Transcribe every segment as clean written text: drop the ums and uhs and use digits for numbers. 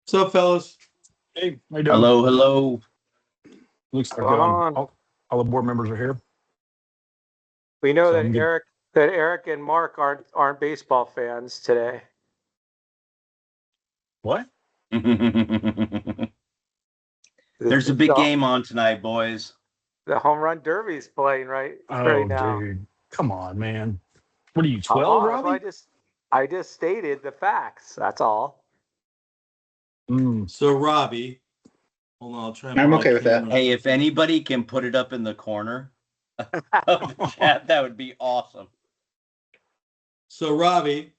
What's up, fellas? Hey, how you doing? Hello, hello. Looks like on? all the board members are here. We know So that I'm good. Eric and Mark aren't baseball fans today. What? There's a big game on tonight, boys. The home run derby's playing right now. Dude, come on, man. What are you, 12, Robbie? I just stated the facts. That's all. So, Robbie, hold on, I'll try. I'm okay with that. Hey, if anybody can put it up in the corner of the chat, that would be awesome. So, Robbie,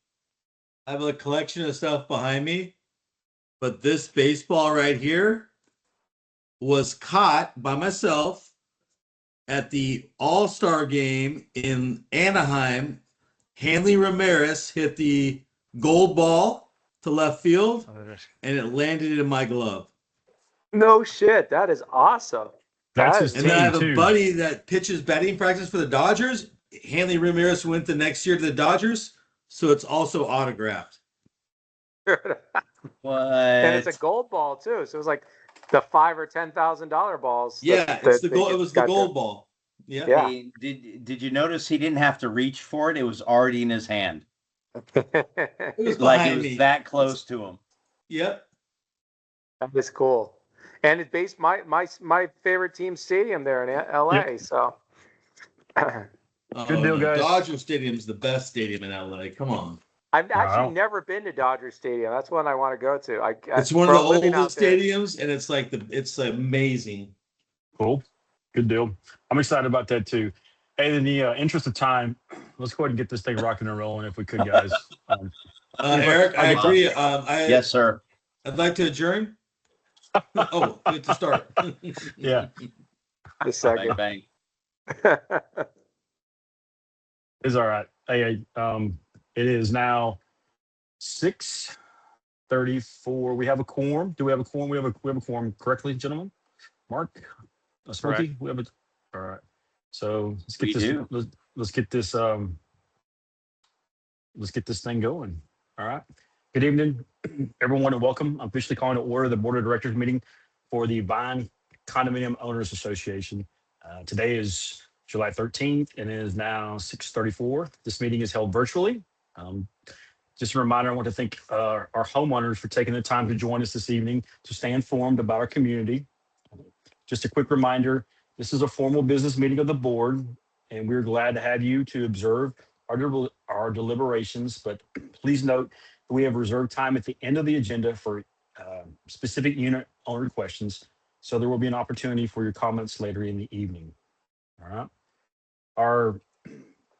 I have a collection of stuff behind me, but this baseball right here was caught by myself at the All-Star game in Anaheim. Hanley Ramirez hit the gold ball to left field, and it landed in my glove. No shit. That is awesome. That's his And then I have team, a too. buddy that pitches batting practice for the Dodgers. Hanley Ramirez went the next year to the Dodgers, so it's also autographed. What? And it's a gold ball too. So it was like the $5,000 or $10,000 balls. Yeah, it's the gold. It was the gold ball. Yeah. Hey, did you notice he didn't have to reach for it? It was already in his hand. It was Like behind it was me. that close to him. Yep. That was cool. And it's based my favorite team stadium there in LA. Yep. So Good deal, guys. Dodger Stadium's the best stadium in LA. Come on. I've actually Wow. never been to Dodger Stadium. That's one I want to go to. It's one of the from living out oldest there. stadiums, and it's amazing. Cool. Good deal. I'm excited about that, too. Hey, in the interest of time, let's go ahead and get this thing rocking and rolling if we could, guys. Eric, I agree. Yes, sir. I'd like to adjourn. Oh, we have to start. Yeah. A second. Bang, bang. It's all right. Hey, it is now 6:34. We have a quorum. Do we have a quorum? We have a quorum correctly, gentlemen? Mark? Smokey? We have a. All right. So let's get let's get this thing going. All right. Good evening, everyone, and welcome. I'm officially calling to order the Board of Directors meeting for the Vine Condominium Owners Association. Today is July 13th, and it is now 6:34. This meeting is held virtually. Just a reminder, I want to thank our homeowners for taking the time to join us this evening to stay informed about our community. Just a quick reminder, this is a formal business meeting of the board, and we're glad to have you to observe our deliberations, but please note that we have reserved time at the end of the agenda for specific unit owner questions, so there will be an opportunity for your comments later in the evening. All right. Our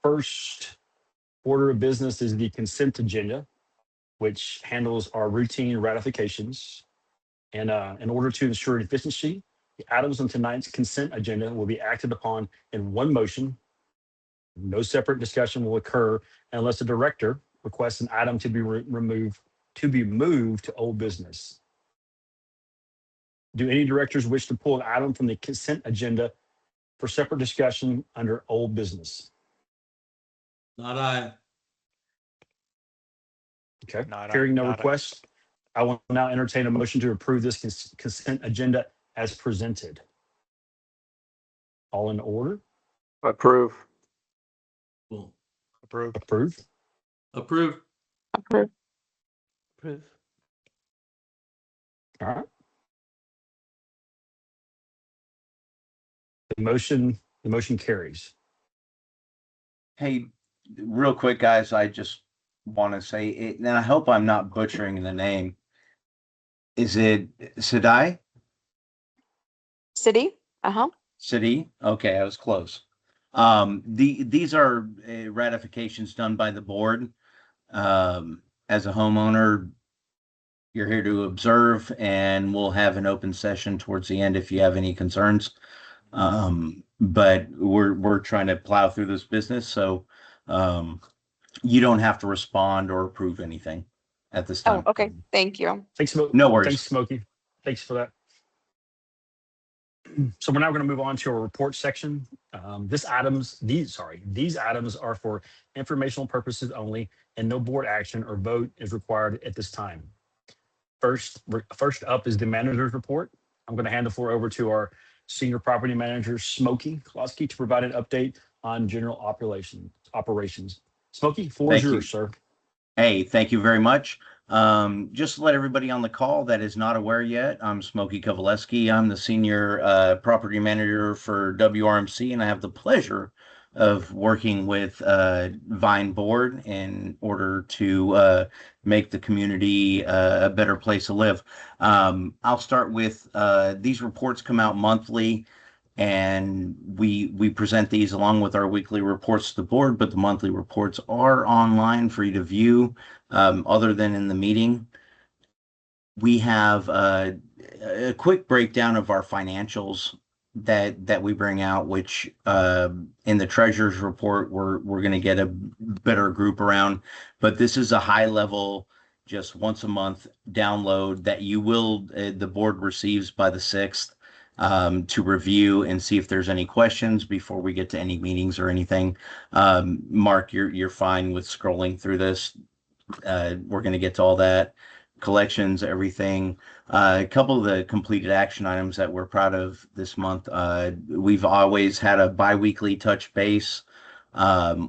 first order of business is the consent agenda, which handles our routine ratifications. And in order to ensure efficiency, the items on tonight's consent agenda will be acted upon in one motion. No separate discussion will occur unless the director requests an item to be moved to old business. Do any directors wish to pull an item from the consent agenda for separate discussion under old business? Not I. Okay. Hearing no requests, I will now entertain a motion to approve this consent agenda as presented. All in order? Approve. Cool. Approve. Approve. All right. The motion carries. Hey, real quick, guys, I just want to say it, and I hope I'm not butchering the name. Is it Sadai? City? Uh-huh. City? Okay, I was close. These are ratifications done by the board. As a homeowner, you're here to observe, and we'll have an open session towards the end if you have any concerns. But we're trying to plow through this business, so you don't have to respond or approve anything at this time. Oh, okay. Thank you. Thanks, Smokey. No worries. Thanks, Smokey. Thanks for that. So we're now going to move on to our report section. These items are for informational purposes only, and no board action or vote is required at this time. First up is the manager's report. I'm going to hand the floor over to our senior property manager, Smokey Klosky, to provide an update on general operations. Smokey, floor is Thank you. yours, sir. Hey, thank you very much. Just to let everybody on the call that is not aware yet, I'm Smokey Kovaleski. I'm the senior property manager for WRMC, and I have the pleasure of working with Vine Board in order to make the community a better place to live. I'll start with these reports come out monthly, and we present these along with our weekly reports to the board, but the monthly reports are online for you to view, other than in the meeting. We have a quick breakdown of our financials that we bring out, which in the treasurer's report we're going to get a better group around, but this is a high level, just once a month download that you will the board receives by the 6th, to review and see if there's any questions before we get to any meetings or anything. Mark, you're fine with scrolling through this. We're going to get to all that. Collections, everything. A couple of the completed action items that we're proud of this month. We've always had a bi-weekly touch base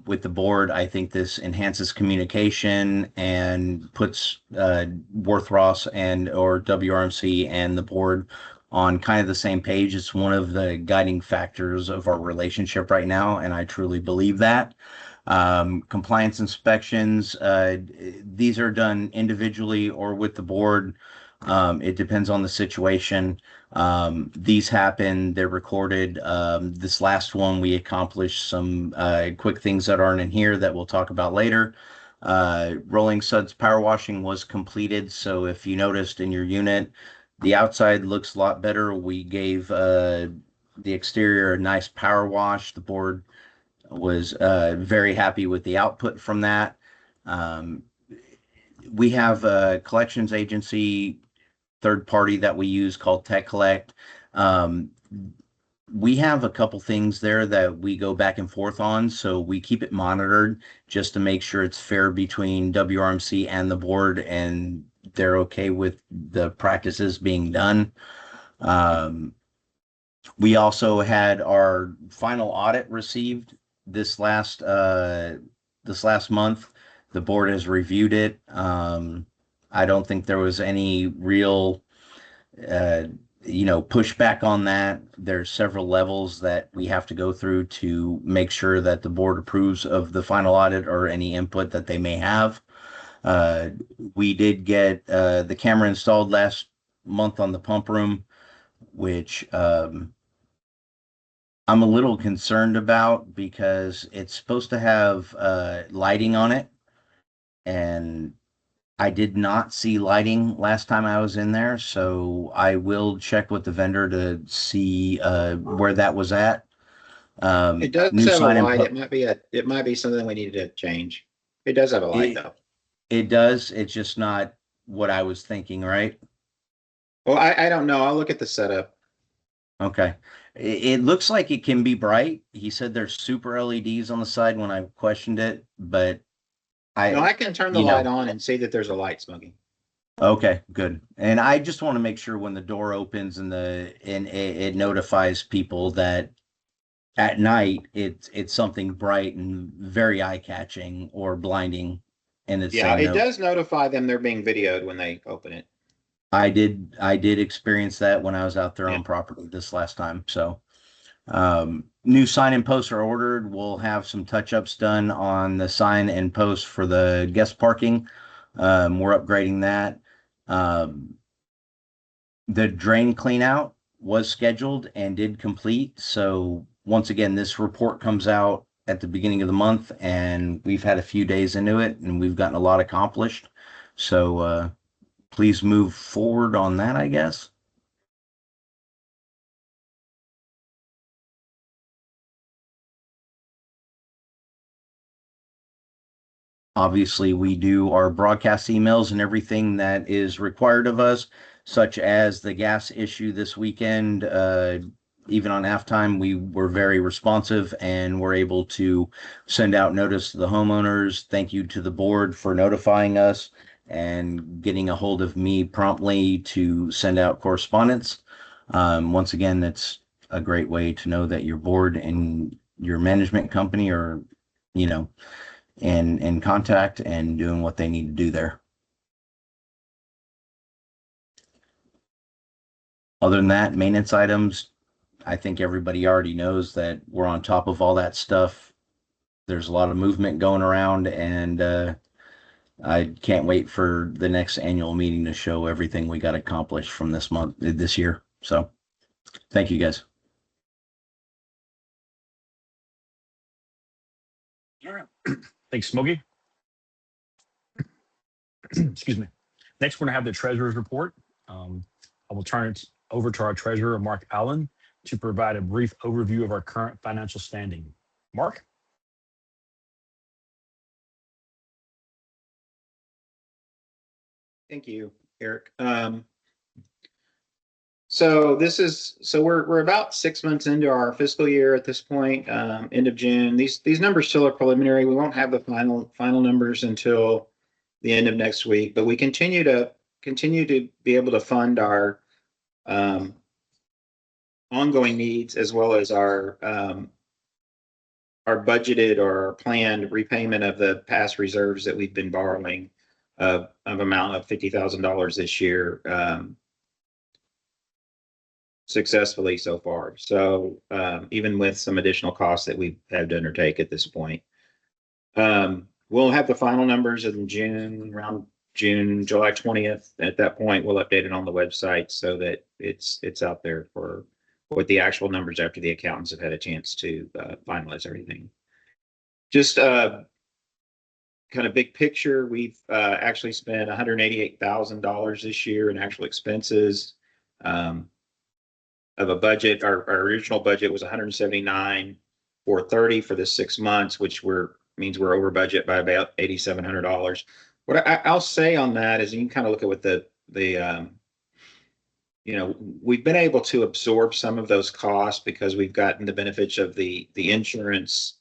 with the board. I think this enhances communication and puts Worth Ross and or WRMC and the board on kind of the same page. It's one of the guiding factors of our relationship right now, and I truly believe that. Compliance inspections, these are done individually or with the board. It depends on the situation. These happen, they're recorded. This last one, we accomplished some quick things that aren't in here that we'll talk about later. Rolling Suds power washing was completed. So if you noticed in your unit, the outside looks a lot better. We gave the exterior a nice power wash. The board was very happy with the output from that. We have a collections agency, third party that we use called Tech Collect. We have a couple things there that we go back and forth on, so we keep it monitored just to make sure it's fair between WRMC and the board, and they're okay with the practices being done. We also had our final audit received this last month. The board has reviewed it. I don't think there was any real pushback on that. There's several levels that we have to go through to make sure that the board approves of the final audit or any input that they may have. We did get the camera installed last month on the pump room, which I'm a little concerned about because it's supposed to have lighting on it, and I did not see lighting last time I was in there, so I will check with the vendor to see where that was at. It does new have a sign and light. It might be something we needed to change. It does have a light though. It does. It's just not what I was thinking, right? Well, I don't know. I'll look at the setup. Okay. It looks like it can be bright. He said there's super LEDs on the side when I questioned it, but I can turn the light on and see that there's a light smoking. Okay, good. And I just want to make sure when the door opens and it notifies people that at night it's something bright and very eye-catching or blinding. And it's it does notify them they're being videoed when they open it. I did experience that when I was out there on property this last time. So new sign and posts are ordered. We'll have some touch-ups done on the sign and post for the guest parking. We're upgrading that. The drain clean out was scheduled and did complete. So once again, this report comes out at the beginning of the month, and we've had a few days into it and we've gotten a lot accomplished. So please move forward on that, I guess. Obviously, we do our broadcast emails and everything that is required of us, such as the gas issue this weekend. Even on halftime, we were very responsive and were able to send out notice to the homeowners. Thank you to the board for notifying us and getting a hold of me promptly to send out correspondence. Once again, that's a great way to know that your board and your management company are, you know, in contact and doing what they need to do there. Other than that, maintenance items, I think everybody already knows that we're on top of all that stuff. There's a lot of movement going around, and I can't wait for the next annual meeting to show everything we got accomplished from this year. So thank you guys. All right. Thanks, Smokey. Excuse me. Next, we're going to have the treasurer's report. I will turn it over to our treasurer, Mark Allen, to provide a brief overview of our current financial standing. Mark? Thank you, Eric. So we're about 6 months into our fiscal year at this point, end of June. These numbers still are preliminary. We won't have the final numbers until the end of next week, but we continue to be able to fund our ongoing needs as well as our budgeted or our planned repayment of the past reserves that we've been borrowing of amount of $50,000 this year. Successfully so far. So even with some additional costs that we've had to undertake at this point, we'll have the final numbers in June, around July 20th. At that point, we'll update it on the website so that it's out there for what the actual numbers after the accountants have had a chance to finalize everything. Just kind of big picture, we've actually spent $188,000 this year in actual expenses. Of a budget, our original budget was $179,430 for the 6 months, which means we're over budget by about $8,700. What I'll say on that is you can kind of look at what we've been able to absorb some of those costs because we've gotten the benefits of the insurance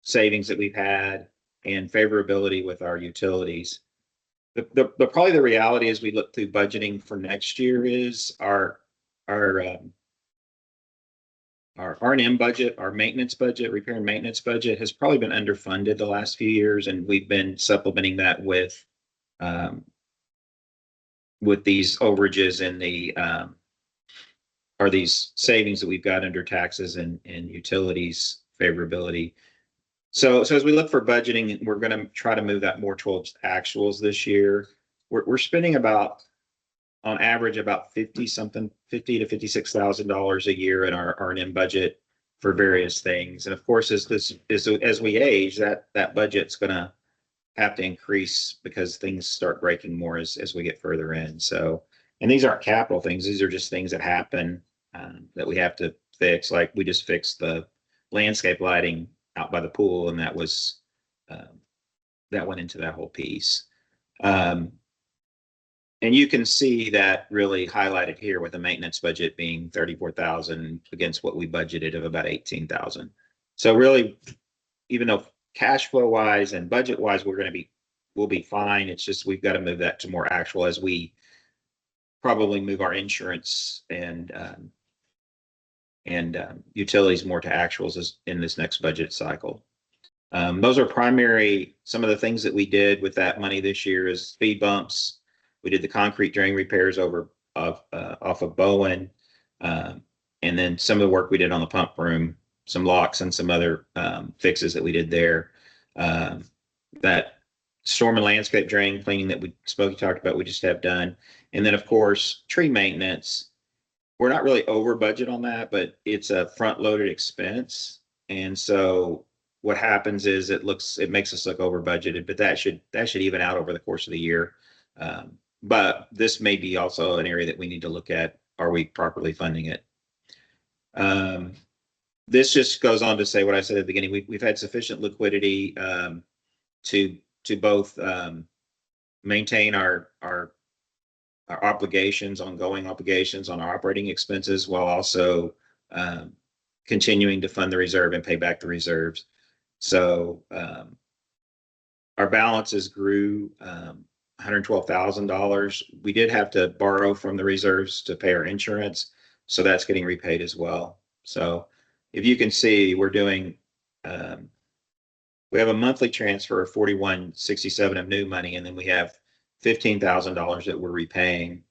savings that we've had and favorability with our utilities. Probably the reality as we look through budgeting for next year is our R&M budget, our maintenance budget, repair and maintenance budget has probably been underfunded the last few years, and we've been supplementing that with these overages and these savings that we've got under taxes and utilities favorability. So as we look for budgeting, we're going to try to move that more towards actuals this year. We're spending on average about $50,000 to $56,000 a year in our R&M budget for various things. And of course, as we age, that budget's going to have to increase because things start breaking more as we get further in. So, and these aren't capital things; these are just things that happen that we have to fix. Like we just fixed the landscape lighting out by the pool, and that went into that whole piece. And you can see that really highlighted here with the maintenance budget being $34,000 against what we budgeted of about $18,000. So really, even though cash flow wise and budget wise, we'll be fine. It's just, we've got to move that to more actual as we probably move our insurance and utilities more to actuals in this next budget cycle. Those are some of the things that we did with that money this year is speed bumps. We did the concrete drain repairs off of Bowen. And then some of the work we did on the pump room, some locks and some other fixes that we did there. That storm and landscape drain cleaning that Smokey talked about, we just have done. And then of course, tree maintenance. We're not really over budget on that, but it's a front loaded expense. And so what happens is it makes us look over budgeted, but that should even out over the course of the year. But this may be also an area that we need to look at. Are we properly funding it? This just goes on to say what I said at the beginning. We've had sufficient liquidity to both maintain our obligations, ongoing obligations on our operating expenses, while also continuing to fund the reserve and pay back the reserves. So our balances grew $112,000. We did have to borrow from the reserves to pay our insurance, so that's getting repaid as well. So if you can see, we're doing we have a monthly transfer of 4167 of new money, and then we have $15,000 that we're repaying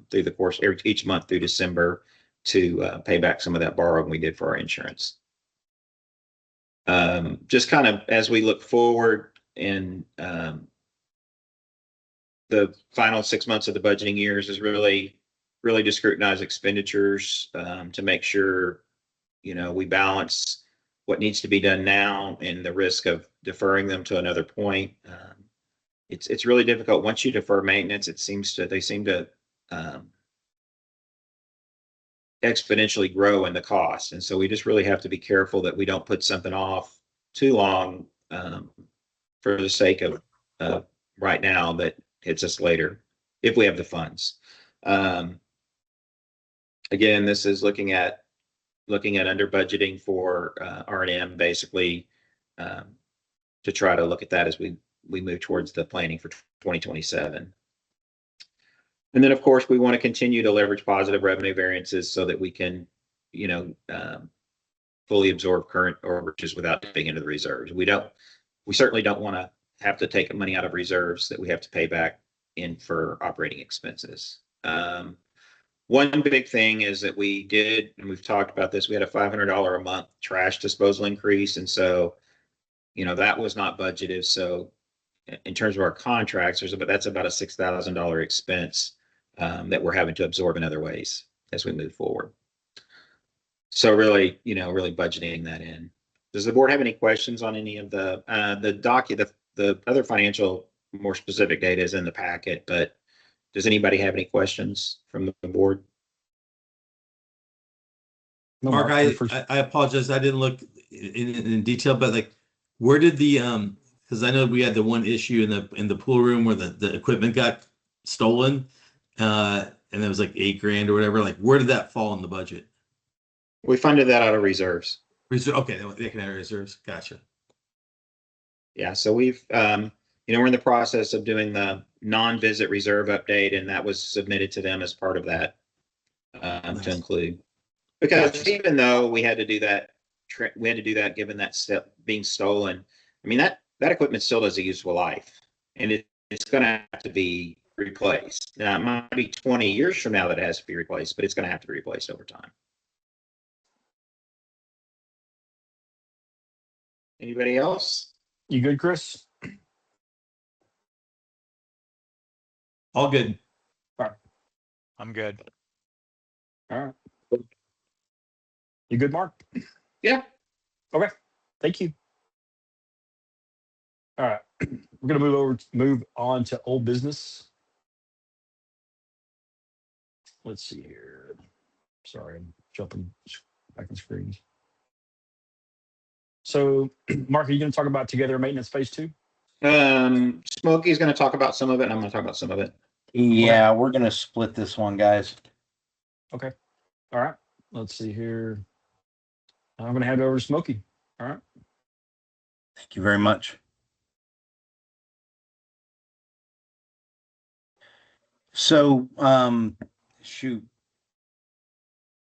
through the course each month through December to pay back some of that borrowing we did for our insurance. Just kind of as we look forward in the final 6 months of the budgeting years is really to scrutinize expenditures to make sure, we balance what needs to be done now and the risk of deferring them to another point. It's really difficult. Once you defer maintenance, they seem to exponentially grow in the cost. And so we just really have to be careful that we don't put something off too long for the sake of right now that hits us later if we have the funds. Again, this is looking at under budgeting for R&M, basically, to try to look at that as we move towards the planning for 2027. And then, of course, we want to continue to leverage positive revenue variances so that we can, fully absorb current overages without dipping into the reserves. We certainly don't want to have to take money out of reserves that we have to pay back in for operating expenses. One big thing is that we did, and we've talked about this, we had a $500 a month trash disposal increase. And so, that was not budgeted. So in terms of our contracts, that's about a $6,000 expense that we're having to absorb in other ways as we move forward. So really budgeting that in. Does the board have any questions on any of the other financial, more specific data is in the packet, but does anybody have any questions from the board? No, Mark, first- I apologize. I didn't look in detail, but where did the because I know we had the one issue in the pool room where the equipment got stolen, and it was like $8,000 or whatever. Where did that fall in the budget? We funded that out of reserves. Okay, they can have reserves. Gotcha. Yeah, so we've we're in the process of doing the non-visit reserve update, and that was submitted to them as part of that Nice. to include. Because Gotcha. even though we had to do that, given that step being stolen. I mean, that equipment still has a useful life, and it's going to have to be replaced. Now, it might be 20 years from now that it has to be replaced, but it's going to have to be replaced over time. Anybody else? You good, Chris? All good. I'm good. All right. You good, Mark? Yeah. Okay. Thank you. All right. We're going to move on to old business. Let's see here. Sorry, I'm jumping back on screens. So, Mark, are you going to talk about Together Maintenance Phase 2? Smokey's going to talk about some of it, and I'm going to talk about some of it. Yeah, we're going to split this one, guys. Okay. All right. Let's see here. I'm going to hand it over to Smokey. All right. Thank you very much. So, shoot,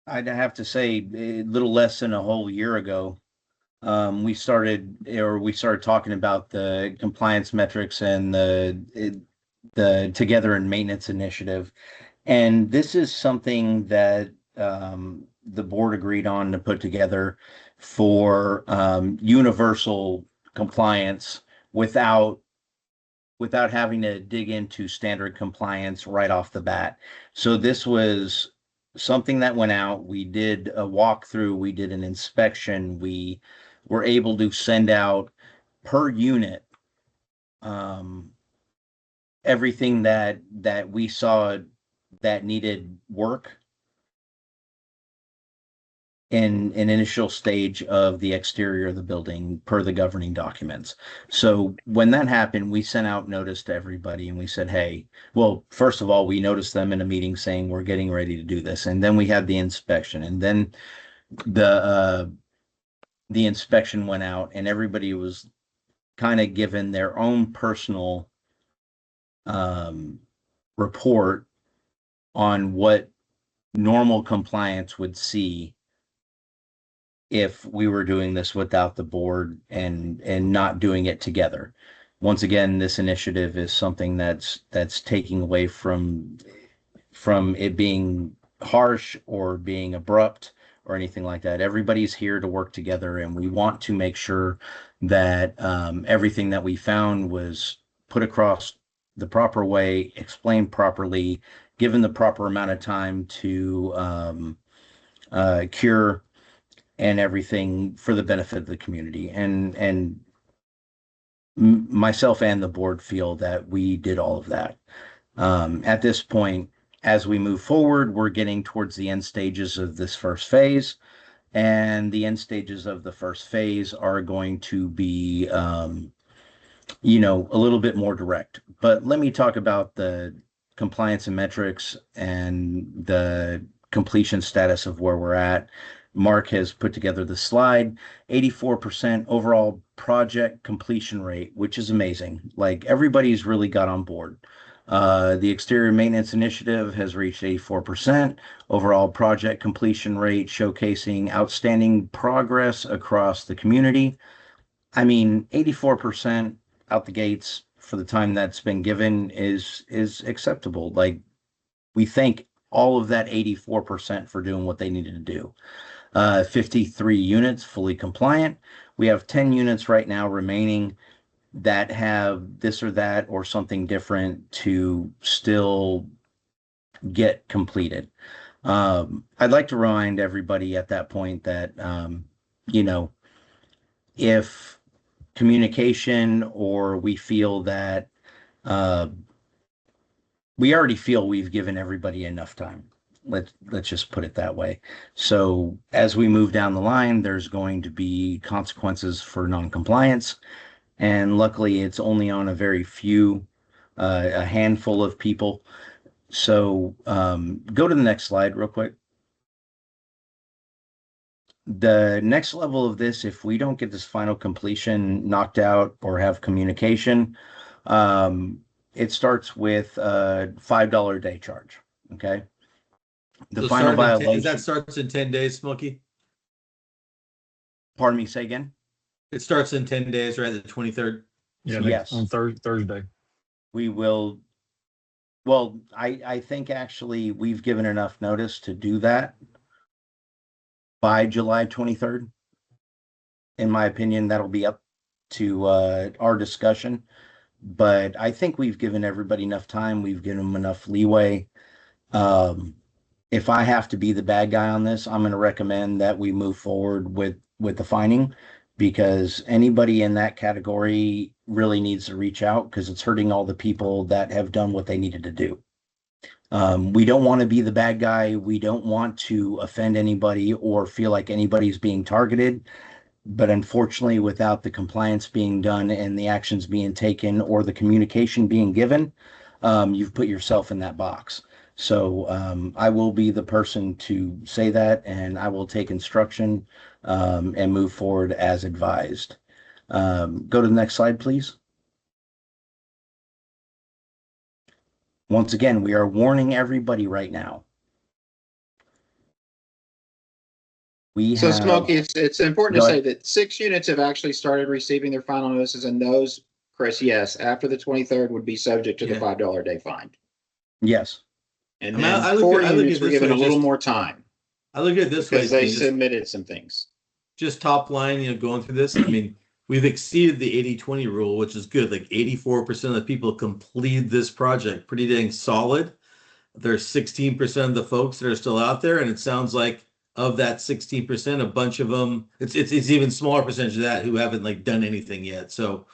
I'd have to say a little less than a whole year ago, we started talking about the compliance metrics and the Together in Maintenance initiative. And this is something that the board agreed on to put together for universal compliance without having to dig into standard compliance right off the bat. So this was something that went out. We did a walkthrough, we did an inspection, we were able to send out per unit everything that we saw that needed work in an initial stage of the exterior of the building per the governing documents. So when that happened, we sent out notice to everybody and we said, hey, well, first of all, we noticed them in a meeting saying we're getting ready to do this. And then we had the inspection, and then the inspection went out and everybody was kind of given their own personal report on what normal compliance would see if we were doing this without the board and not doing it together. Once again, this initiative is something that's taking away from it being harsh or being abrupt or anything like that. Everybody's here to work together, and we want to make sure that everything that we found was put across the proper way, explained properly, given the proper amount of time to cure, and everything for the benefit of the community. And myself and the board feel that we did all of that. At this point, as we move forward, we're getting towards the end stages of this first phase, and the end stages of the first phase are going to be, you know, a little bit more direct. But let me talk about the compliance and metrics and the completion status of where we're at. Mark has put together the slide. 84% overall project completion rate, which is amazing. Like, everybody's really got on board. The exterior maintenance initiative has reached 84% overall project completion rate, showcasing outstanding progress across the community. I mean, 84% out the gates for the time that's been given is acceptable. Like, we thank all of that 84% for doing what they needed to do. 53 units fully compliant. We have 10 units right now remaining that have this or that or something different to still get completed. I'd like to remind everybody at that point that, you know, if communication or we feel that we already feel we've given everybody enough time. Let's just put it that way. So as we move down the line, there's going to be consequences for non-compliance. And luckily, it's only on a very few, a handful of people. So go to the next slide real quick. The next level of this, if we don't get this final completion knocked out or have communication, it starts with a $5 a day charge. Okay. The So final violation. that starts in 10 days, Smokey? Pardon me, say again? It starts in 10 days, right? The 23rd. Yeah, Yes. on Thursday. We will. Well, I think actually we've given enough notice to do that by July 23rd. In my opinion, that'll be up to our discussion. But I think we've given everybody enough time. We've given them enough leeway. If I have to be the bad guy on this, I'm going to recommend that we move forward with the fining, because anybody in that category really needs to reach out, because it's hurting all the people that have done what they needed to do. We don't want to be the bad guy. We don't want to offend anybody or feel like anybody's being targeted. But unfortunately, without the compliance being done and the actions being taken or the communication being given, you've put yourself in that box. So I will be the person to say that, and I will take instruction and move forward as advised. Go to the next slide, please. Once again, we are warning everybody right now. So Smokey, it's important to say that 6 units have actually started receiving their final notices, and those, Chris, yes, after the 23rd would be subject to the $5 a day fine. Yes. And then 4 units were given a little more time. I look at it this way because they submitted some things. Just top line, you know, going through this. I mean, we've exceeded the 80-20 rule, which is good. Like 84% of the people completed this project. Pretty dang solid. There's 16% of the folks that are still out there, and it sounds like of that 16%, a bunch of them, it's even smaller percentage of that who haven't like done anything yet. So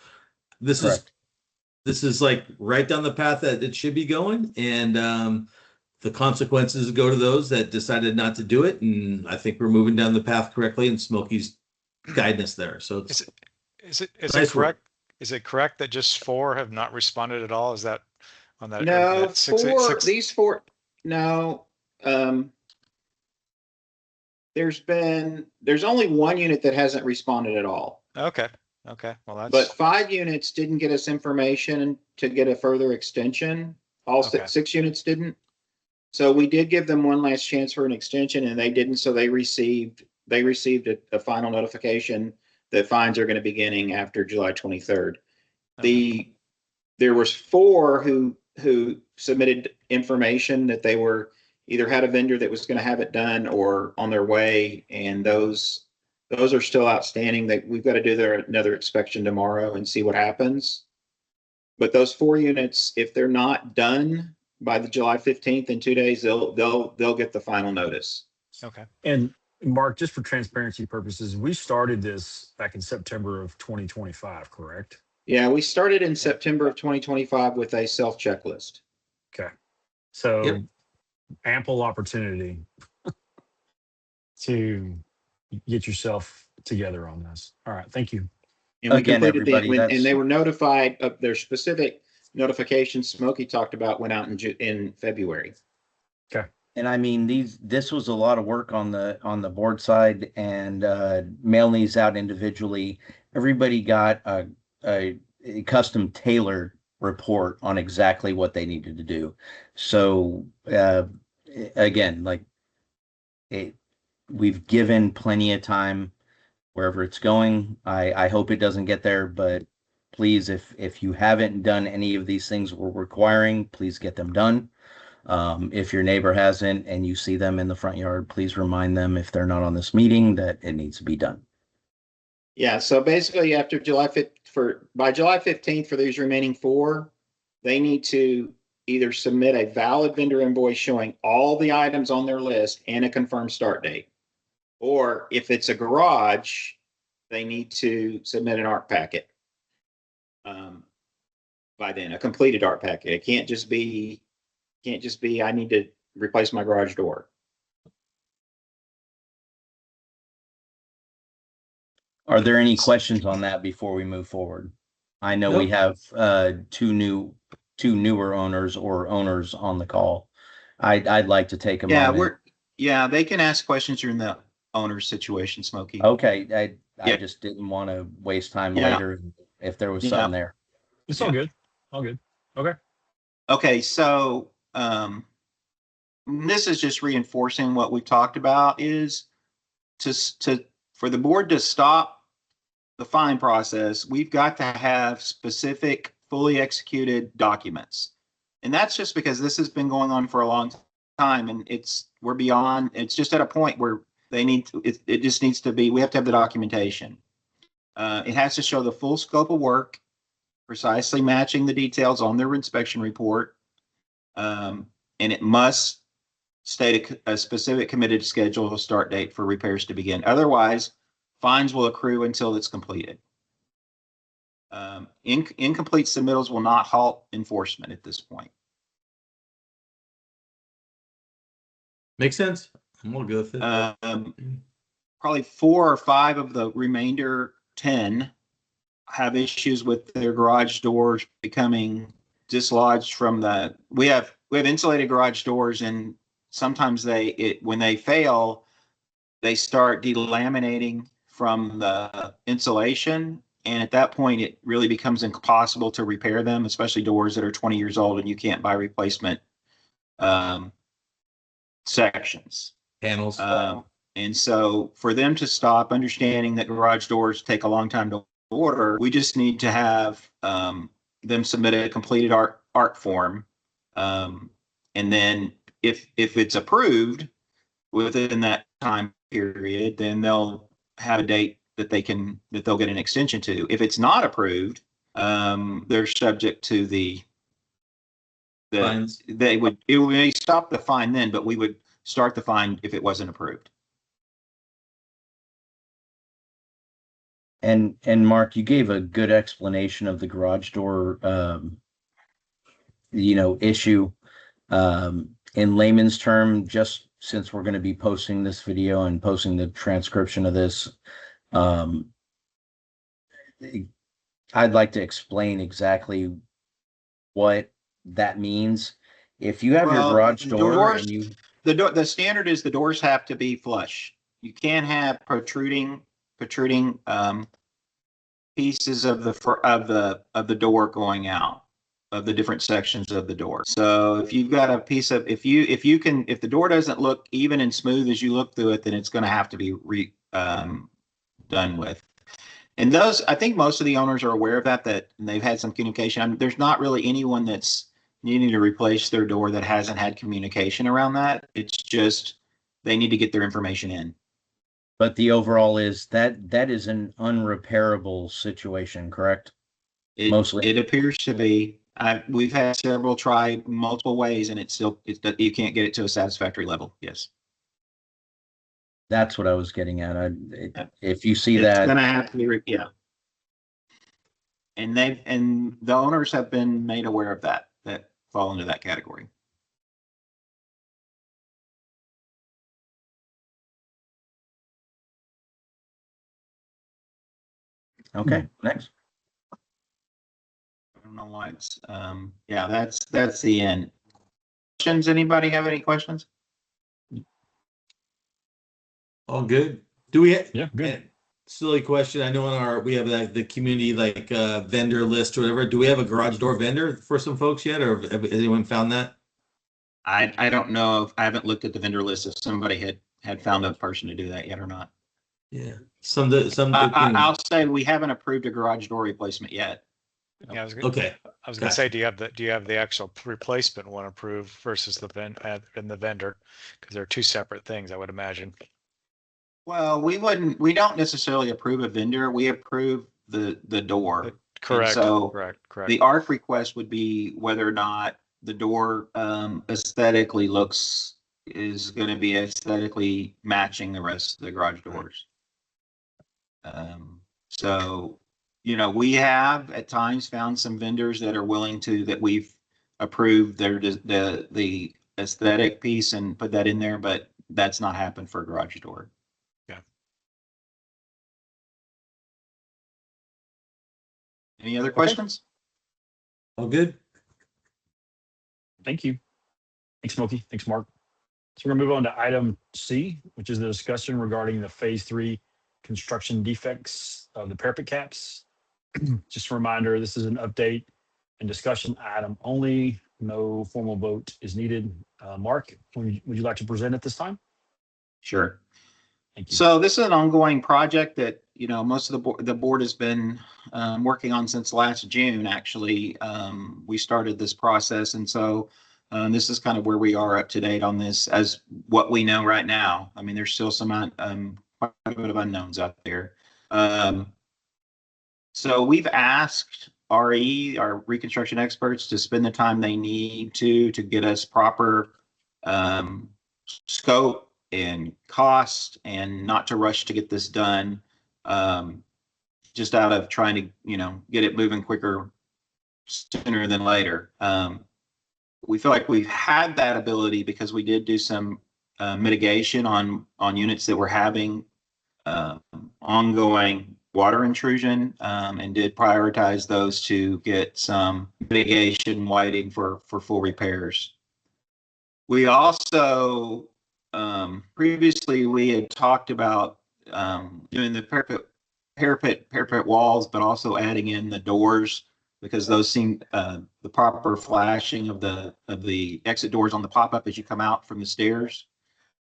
this is like right down the path that it should be going, and the consequences go to those that decided not to do it. And I think we're moving down the path correctly, and Smokey's guiding us there. So it's, is it correct? Is it correct that just 4 have not responded at all? Is that on that? No, that 686? these 4. No. There's only 1 unit that hasn't responded at all. Okay. Okay, well, But that's, 5 units didn't get us information to get a further extension. All Okay. 6 units didn't. So we did give them one last chance for an extension and they didn't. So they received a final notification that fines are going to be beginning after July 23rd. There was 4 who submitted information that they were either had a vendor that was going to have it done or on their way. And those are still outstanding. We've got to do another inspection tomorrow and see what happens. But those 4 units, if they're not done by the July 15th in 2 days, they'll get the final notice. okay. And Mark, just for transparency purposes, we started this back in September of 2025, correct? Yeah, we started in September of 2025 with a self checklist. Okay. So Yep. ample opportunity to get yourself together on this. All right. Thank you. And we Again, completed everybody, and that's- they were notified of their specific notifications Smokey talked about went out in February. And I mean, this was a lot of work on the board side and mailing these out individually. Everybody got a custom tailored report on exactly what they needed to do. So again, like we've given plenty of time wherever it's going. I hope it doesn't get there, but please, if you haven't done any of these things we're requiring, please get them done. If your neighbor hasn't and you see them in the front yard, please remind them if they're not on this meeting that it needs to be done. Yeah, so basically after by July 15th for these remaining 4, they need to either submit a valid vendor invoice showing all the items on their list and a confirmed start date. Or if it's a garage, they need to submit an art packet. By then, a completed art packet. It can't just be I need to replace my garage door. Are there any questions on that before we move forward? I know we Nope. have two newer owners or owners on the call. I'd like to take a moment. They can ask questions during the owner's situation, Smokey. Okay, I Yeah. just didn't want to waste time Yeah. later if there was Yeah. something there. It's all good. All good. Okay. Okay, so this is just reinforcing what we talked about is for the board to stop the fine process, we've got to have specific, fully executed documents. And that's just because this has been going on for a long time and we're beyond, it's just at a point where it just needs to be, we have to have the documentation. It has to show the full scope of work, precisely matching the details on their inspection report. And it must state a specific committed schedule of start date for repairs to begin. Otherwise, fines will accrue until it's completed. Incomplete submittals will not halt enforcement at this point. Makes sense. I'm all good with it. Probably 4 or 5 of the remainder 10 have issues with their garage doors becoming dislodged from we have insulated garage doors, and sometimes when they fail, they start delaminating from the insulation. And at that point, it really becomes impossible to repair them, especially doors that are 20 years old and you can't buy replacement sections. Panels. And so for them to stop, understanding that garage doors take a long time to order, we just need to have them submit a completed art form. And then if it's approved within that time period, then they'll have a date that they'll get an extension to. If it's not approved, they're subject to Fines. it may stop the fine then, but we would start the fine if it wasn't approved. And Mark, you gave a good explanation of the garage door, issue. In layman's term, just since we're going to be posting this video and posting the transcription of this, I'd like to explain exactly what that means. If you have your garage door and the standard is the doors have to be flush. You can't have protruding pieces of the door going out, of the different sections of the door. So if you've got a piece of, if the door doesn't look even and smooth as you look through it, then it's going to have to be done with. And those, I think most of the owners are aware of that they've had some communication. I mean, there's not really anyone that's needing to replace their door that hasn't had communication around that. It's just they need to get their information in. But the overall is that is an unrepairable situation, correct? Mostly. It appears to be. We've had several try multiple ways, and you can't get it to a satisfactory level. Yes. That's what I was getting at. If you see It's that, gonna have to be, yeah. And the owners have been made aware of that fall into that category. okay, next. I don't know why it's, yeah, that's the end. Questions? Anybody have any questions? All good. Do we? Yeah, good. Silly question. I know we have the community vendor list or whatever. Do we have a garage door vendor for some folks yet, or has anyone found that? I don't know if I haven't looked at the vendor list if somebody had found a person to do that yet or not. Yeah. I'll say we haven't approved a garage door replacement yet. Yeah, Okay. I was gonna say, do you have the actual replacement one approved versus the vendor? Because they're two separate things, I would imagine. Well, we don't necessarily approve a vendor. We approve the door. Correct. So correct. the ARC request would be whether or not the door aesthetically is going to be aesthetically matching the rest of the garage doors. So, we have at times found some vendors that are willing that we've approved the aesthetic piece and put that in there, but that's not happened for a garage door. Yeah. Any other questions? All good. Thank you. Thanks, Smokey. Thanks, Mark. So we're gonna move on to item C, which is the discussion regarding the phase 3 construction defects of the parapet caps. Just a reminder, this is an update and discussion item only. No formal vote is needed. Mark, would you like to present at this time? Sure. Thank you. So this is an ongoing project that, most of the board has been working on since last June, actually. We started this process. And so this is kind of where we are up to date on this as what we know right now. I mean, there's still some quite a bit of unknowns out there. So we've asked RE, our reconstruction experts, to spend the time they need to get us proper scope and cost, and not to rush to get this done, just out of trying to get it moving quicker sooner than later. We feel like we've had that ability because we did do some mitigation on units that were having ongoing water intrusion, and did prioritize those to get some mitigation whiting for full repairs. We also previously we had talked about doing the parapet walls, but also adding in the doors, because those seem the proper flashing of the exit doors on the pop-up as you come out from the stairs.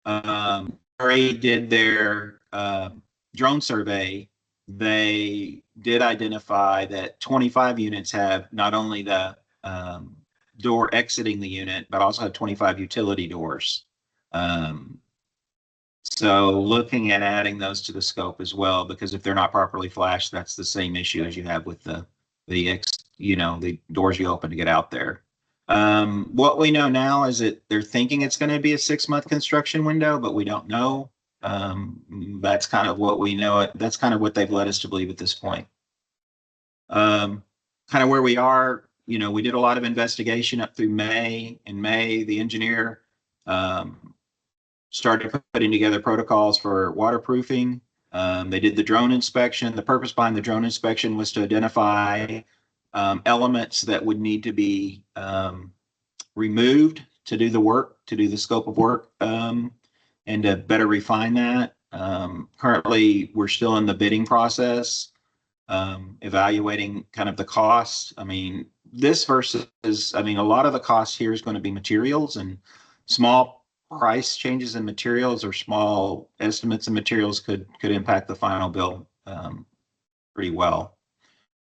RE did their drone survey. They did identify that 25 units have not only the door exiting the unit, but also have 25 utility doors. So looking at adding those to the scope as well, because if they're not properly flashed, that's the same issue as you have with the doors you open to get out there. What we know now is that they're thinking it's going to be a 6-month construction window, but we don't know. That's kind of what we know. That's kind of what they've led us to believe at this point. Kind of where we are, we did a lot of investigation up through May. In May, the engineer started putting together protocols for waterproofing. They did the drone inspection. The purpose behind the drone inspection was to identify elements that would need to be removed to do the work, to do the scope of work, and to better refine that. Currently, we're still in the bidding process. evaluating kind of the cost. I mean, this versus, I mean, a lot of the cost here is going to be materials, and small price changes in materials or small estimates in materials could impact the final bill pretty well.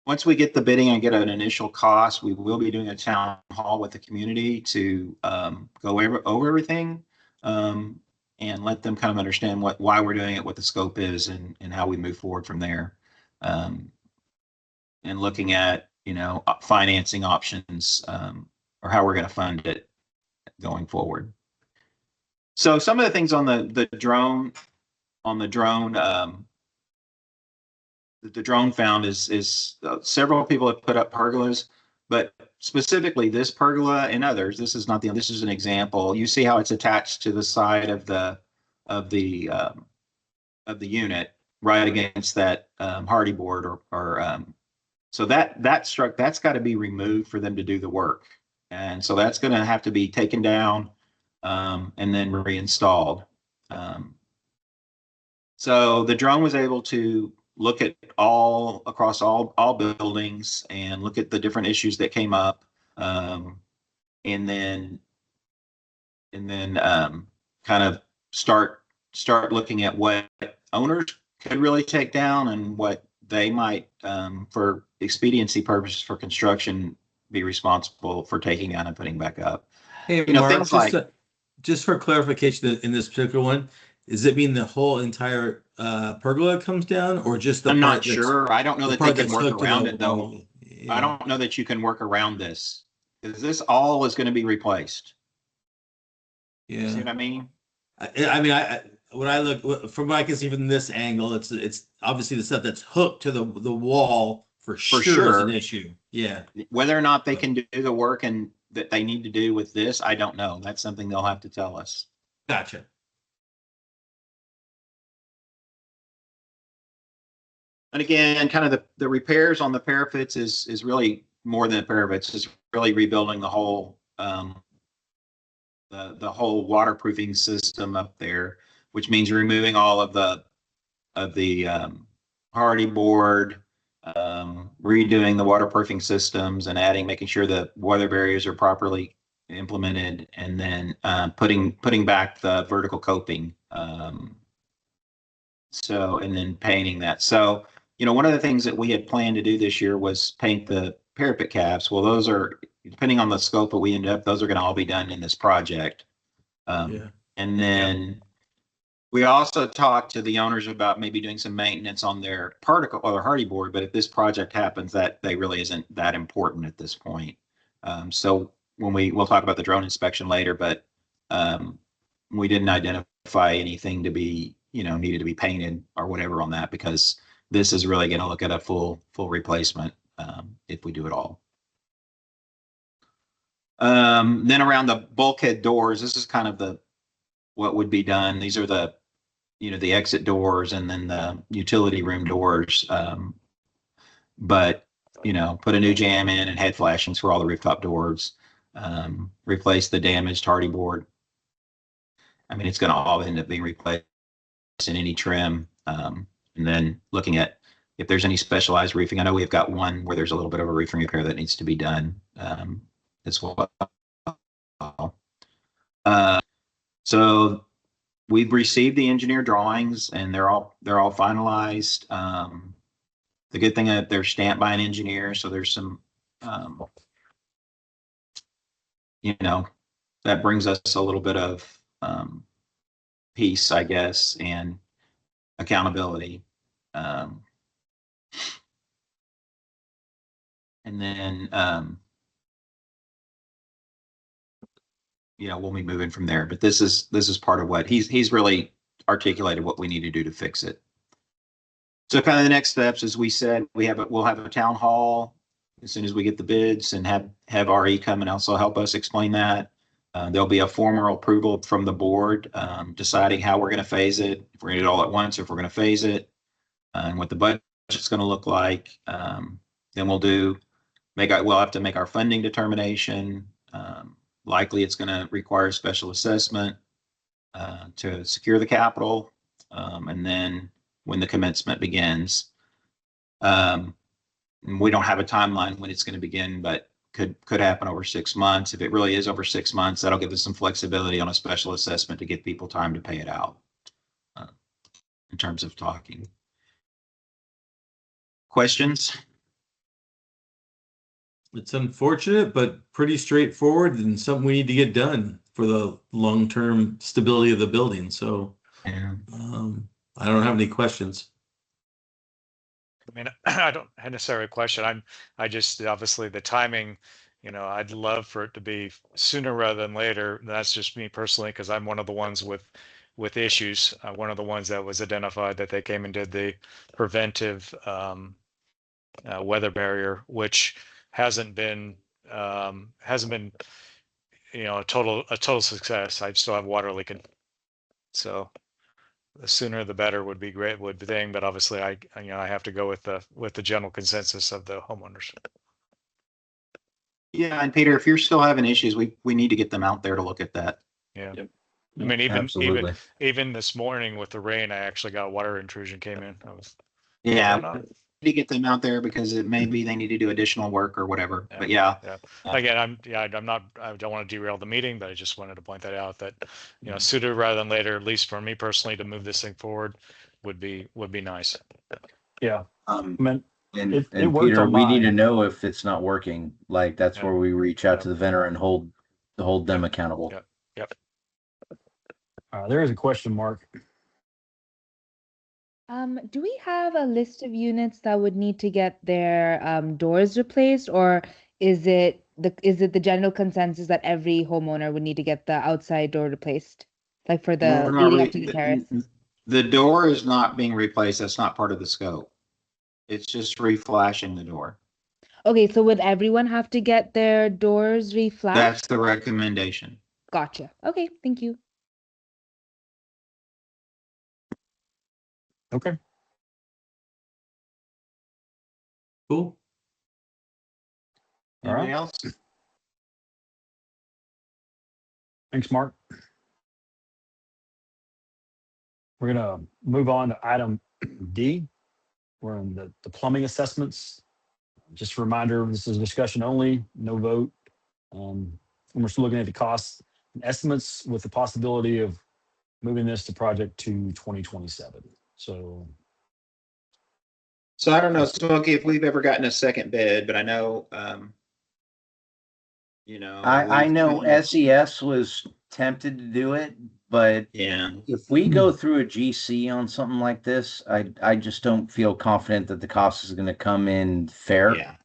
Once we get the bidding and get an initial cost, we will be doing a town hall with the community to go over everything and let them kind of understand why we're doing it, what the scope is, and how we move forward from there. And looking at, you know, financing options or how we're going to fund it going forward. So some of the things on the drone the drone found is several people have put up pergolas, but specifically this pergola and others, this is not this is an example. You see how it's attached to the side of the unit right against that hardy board or so that's got to be removed for them to do the work. And so that's going to have to be taken down and then reinstalled. So the drone was able to look at across all buildings and look at the different issues that came up, and then kind of start looking at what owners could really take down and what they might, for expediency purposes for construction, be responsible for taking down and putting back up. Hey, You know, Mark, things like, just for clarification in this particular one, does it mean the whole entire pergola comes down, or just the I'm part not that's- sure. I don't know the that part they can that's work hooked to around the it though. wall? Yeah. I don't know that you can work around this, because this all is going to be replaced. You see Yeah. what I mean? I mean, when I look from what I can see from this angle, it's obviously the stuff that's hooked to the wall for sure is an sure. issue. Yeah. Whether or not they can do the work and that they need to do with this, I don't know. That's something they'll have to tell us. Gotcha. And again, kind of the repairs on the parapets is really more than the parapets. It's really rebuilding the whole the whole waterproofing system up there, which means removing all of the hardy board, redoing the waterproofing systems and making sure the weather barriers are properly implemented, and then putting back the vertical coping. And then painting that. So, you know, one of the things that we had planned to do this year was paint the parapet caps. Well, those are, depending on the scope that we end up, those are going to all be done in this project. Yeah. And then we also talked to the owners about maybe doing some maintenance on their particle or their hardy board, but if this project happens, that they really isn't that important at this point. So when we'll talk about the drone inspection later, but we didn't identify anything to be, you know, needed to be painted or whatever on that, because this is really going to look at a full replacement if we do it all. Then around the bulkhead doors, this is kind of what would be done. These are the, you know, the exit doors and then the utility room doors. But, you know, put a new jamb in and head flashings for all the rooftop doors. Replace the damaged hardy board. I mean, it's going to all end up being replaced in any trim. And then looking at if there's any specialized roofing. I know we've got one where there's a little bit of a roofing repair that needs to be done as well. So we've received the engineer drawings and they're all finalized. The good thing that they're stamped by an engineer, so there's some, you know, that brings us a little bit of peace, I guess, and accountability. And then, you know, we'll be moving from there. But this is part of what he's really articulated what we need to do to fix it. So kind of the next steps, as we said, we'll have a town hall as soon as we get the bids and have RE come and also help us explain that. There'll be a formal approval from the board deciding how we're going to phase it, if we're going to do it all at once, or if we're going to phase it, and what the budget's going to look like. Then we'll have to make our funding determination. Likely it's going to require a special assessment to secure the capital. And then when the commencement begins, We don't have a timeline when it's going to begin, but could happen over 6 months. If it really is over 6 months, that'll give us some flexibility on a special assessment to give people time to pay it out in terms of talking. Questions? It's unfortunate, but pretty straightforward and something we need to get done for the long-term stability of the building. So Yeah. I don't have any questions. I mean, I don't necessarily question. I just, obviously the timing, I'd love for it to be sooner rather than later. That's just me personally, because I'm one of the ones with issues. One of the ones that was identified that they came and did the preventive weather barrier, which hasn't been a total success. I still have water leaking. So the sooner the better would be great, would be the thing, but obviously I have to go with the general consensus of the homeowners. Yeah, and Peter, if you're still having issues, we need to get them out there to look at that. Yeah. Yep. I mean, Absolutely. even this morning with the rain, I actually got water intrusion came in. Yeah, going on? to get them out there because it may be they need to do additional work or whatever. Yeah. But yeah, Again, I'm not, I don't want to derail the meeting, but I just wanted to point that out that, sooner rather than later, at least for me personally, to move this thing forward would be nice. Yeah. I mean, And, It and worked Peter, on we need to mine. know if it's not working. Like that's Yeah. where we reach out Yeah. to the vendor and hold them accountable. Yeah. Yep. There is a question mark. Do we have a list of units that would need to get their doors replaced, or is it the general consensus that every homeowner would need to get the outside door replaced, like for We're the not leading re- up to the terrace? the door is not being replaced. That's not part of the scope. It's just reflashing the door. Okay, so would everyone have to get their doors reflashed? That's the recommendation. Gotcha. Okay, thank you. Okay. Cool. All Anybody right. else? Thanks, Mark. We're gonna move on to item D. We're in the plumbing assessments. Just a reminder, this is discussion only, no vote. And we're still looking at the costs and estimates with the possibility of moving this to project to 2027. So So I don't know, Smokey, if we've ever gotten a second bid, but I know, I we've know kind of- SES was tempted to do it, but Yeah, if we go through a GC on something like this, I just don't feel confident that the cost is going to come in fair. yeah.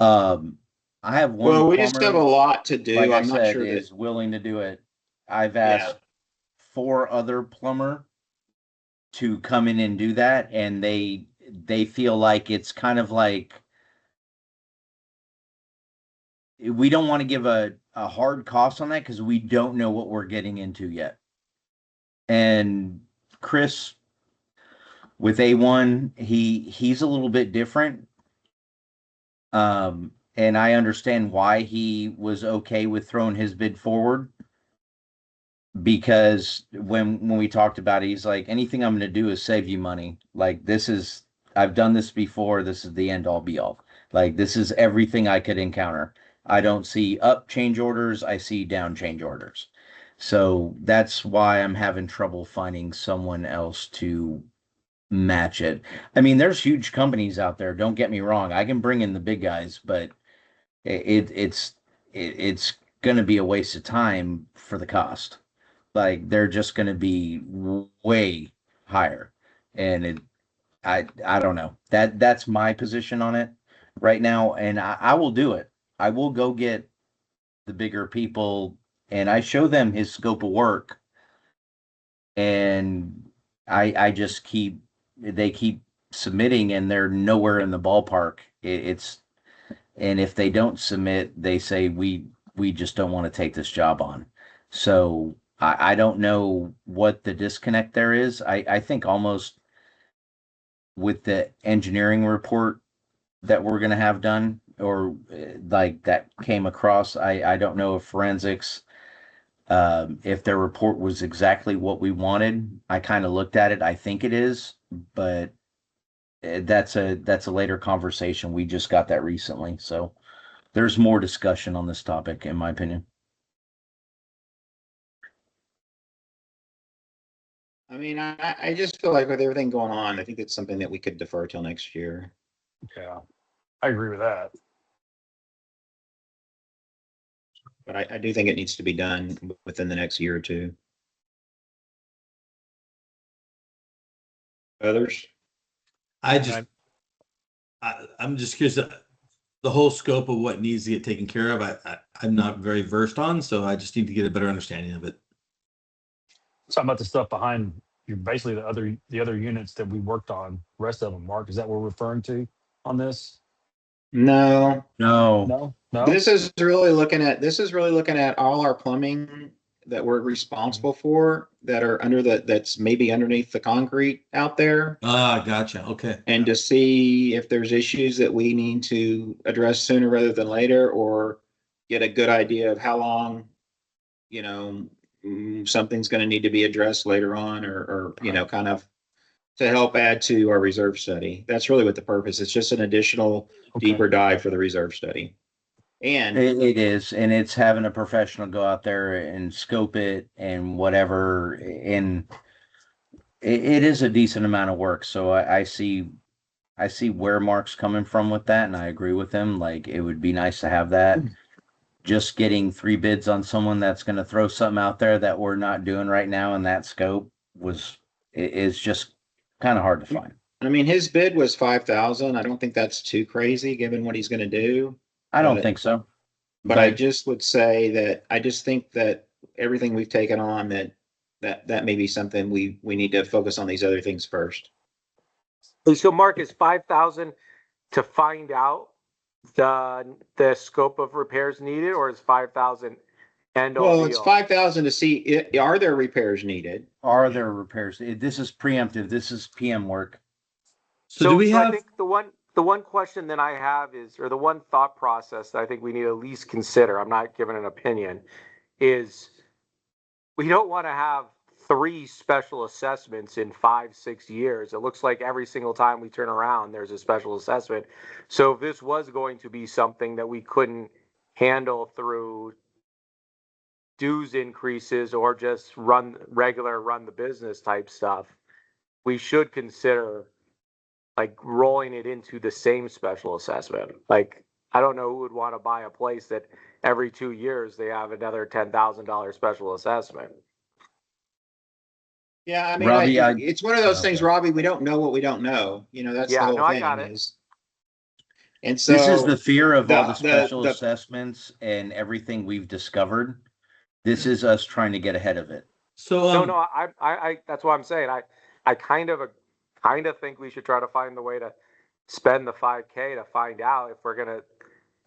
I have one Well, we just have a plumber, lot to do. like I I'm not said, sure that, is willing to do it. I've Yeah. asked 4 other plumber to come in and do that, and they feel like it's kind of like we don't want to give a hard cost on that because we don't know what we're getting into yet. And Chris with A1, he's a little bit different. And I understand why he was okay with throwing his bid forward. Because when we talked about it, he's like, anything I'm going to do is save you money. Like I've done this before. This is the end all be all. Like this is everything I could encounter. I don't see up change orders. I see down change orders. So that's why I'm having trouble finding someone else to match it. I mean, there's huge companies out there. Don't get me wrong. I can bring in the big guys, but it's going to be a waste of time for the cost. Like they're just going to be way higher, and I don't know. That's my position on it right now, and I will do it. I will go get the bigger people, and I show them his scope of work, and I just they keep submitting, and they're nowhere in the ballpark. And if they don't submit, they say we just don't want to take this job on. So I don't know what the disconnect there is. I think almost with the engineering report that we're going to have done, or like that came across, I don't know if forensics, if their report was exactly what we wanted. I kind of looked at it. I think it is, but that's a later conversation. We just got that recently, so there's more discussion on this topic, in my opinion. I mean, I just feel like with everything going on, I think it's something that we could defer till next year. Yeah, I agree with that. But I do think it needs to be done within the next year or two. Others? I'm just curious, the whole scope of what needs to get taken care of. I'm not very versed on, so I just need to get a better understanding of it. Talking about the stuff behind you, basically the other units that we worked on, rest of them, Mark, is that what we're referring to on this? No, No, this is really looking at all our plumbing that we're responsible for that are that's maybe underneath the concrete out there. Ah, gotcha. Okay. And to see if there's issues that we need to address sooner rather than later, or get a good idea of how long, something's going to need to be addressed later on, or kind of to help add to our reserve study. That's really what the purpose. It's just an additional deeper dive for the reserve study. And it is, and it's having a professional go out there and scope it and whatever, and it is a decent amount of work. So I see where Mark's coming from with that, and I agree with him. Like, it would be nice to have that. Just getting 3 bids on someone that's going to throw something out there that we're not doing right now in that scope is just kind of hard to find. I mean, his bid was 5,000. I don't think that's too crazy given what he's going to do. I don't think so. But I just would say that I just think that everything we've taken on, that may be something we need to focus on these other things first. So Mark, is 5,000 to find out the scope of repairs needed, or is 5,000 end all? Well, it's 5,000 to see are there repairs needed? Are there repairs? This is preemptive. This is PM work. So do we have? I think the one question that I have is, or the one thought process that I think we need to at least consider, I'm not giving an opinion, is we don't want to have 3 special assessments in 5-6 years. It looks like every single time we turn around, there's a special assessment. So if this was going to be something that we couldn't handle through dues increases or just run the business type stuff, we should consider like rolling it into the same special assessment. Like, I don't know who would want to buy a place that every 2 years they have another $10,000 special assessment. Yeah, I mean, Robbie, it's one of those things, Robbie. We don't know what we don't know. That's the whole thing. I got it. And so this is the fear of all the special assessments and everything we've discovered. This is us trying to get ahead of it. So no, I that's what I'm saying. I kind of think we should try to find the way to spend the $5K to find out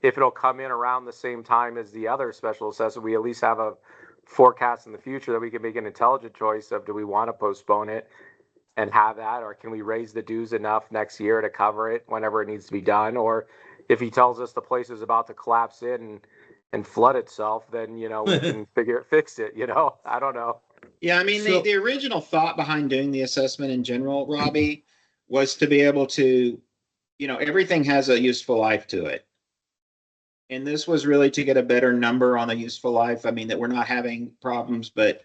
if it'll come in around the same time as the other special assessment. We at least have a forecast in the future that we can make an intelligent choice of, do we want to postpone it and have that, or can we raise the dues enough next year to cover it whenever it needs to be done? Or if he tells us the place is about to collapse in and flood itself, then we can fix it. I don't know. Yeah, I mean, the original thought behind doing the assessment in general, Robbie, was to be able to, everything has a useful life to it. And this was really to get a better number on the useful life. I mean, that we're not having problems, but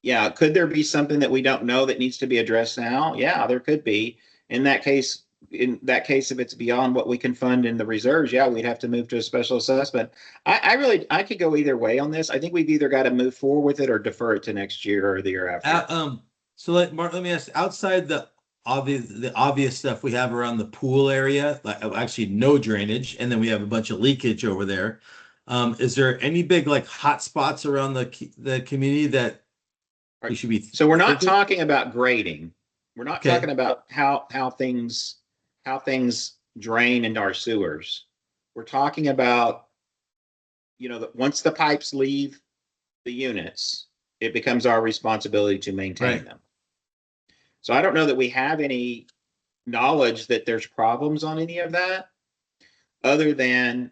yeah, could there be something that we don't know that needs to be addressed now? Yeah, there could be. In that case, if it's beyond what we can fund in the reserves, yeah, we'd have to move to a special assessment. I could go either way on this. I think we've either got to move forward with it or defer it to next year or the year after. So Mark, let me ask, outside the obvious stuff we have around the pool area, like actually no drainage, and then we have a bunch of leakage over there. Is there any big like hot spots around the community that we should be? So we're not talking about grading. We're not talking about how things drain into our sewers. We're talking about, once the pipes leave the units, it becomes our responsibility to maintain them. So I don't know that we have any knowledge that there's problems on any of that, other than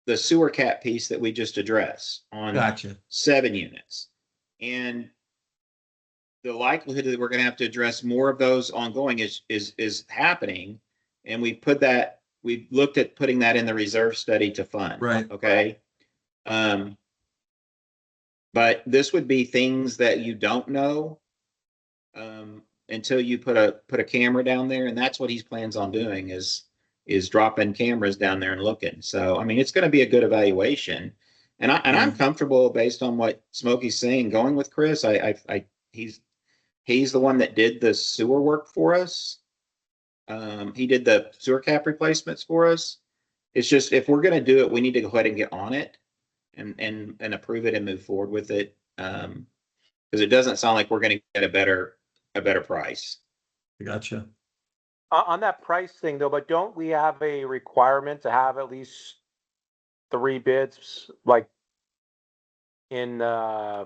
the sewer cap piece that we just addressed on 7 units. And the likelihood that we're going to have to address more of those ongoing is happening. and we looked at putting that in the reserve study to fund. Right. Okay. But this would be things that you don't know until you put a camera down there, and that's what he plans on doing is dropping cameras down there and looking. So I mean, it's going to be a good evaluation, and I'm comfortable based on what Smokey's saying, going with Chris. He's the one that did the sewer work for us. He did the sewer cap replacements for us. It's just, if we're going to do it, we need to go ahead and get on it and approve it and move forward with it. Because it doesn't sound like we're going to get a better price. Gotcha. On that price thing though, but don't we have a requirement to have at least 3 bids, like in our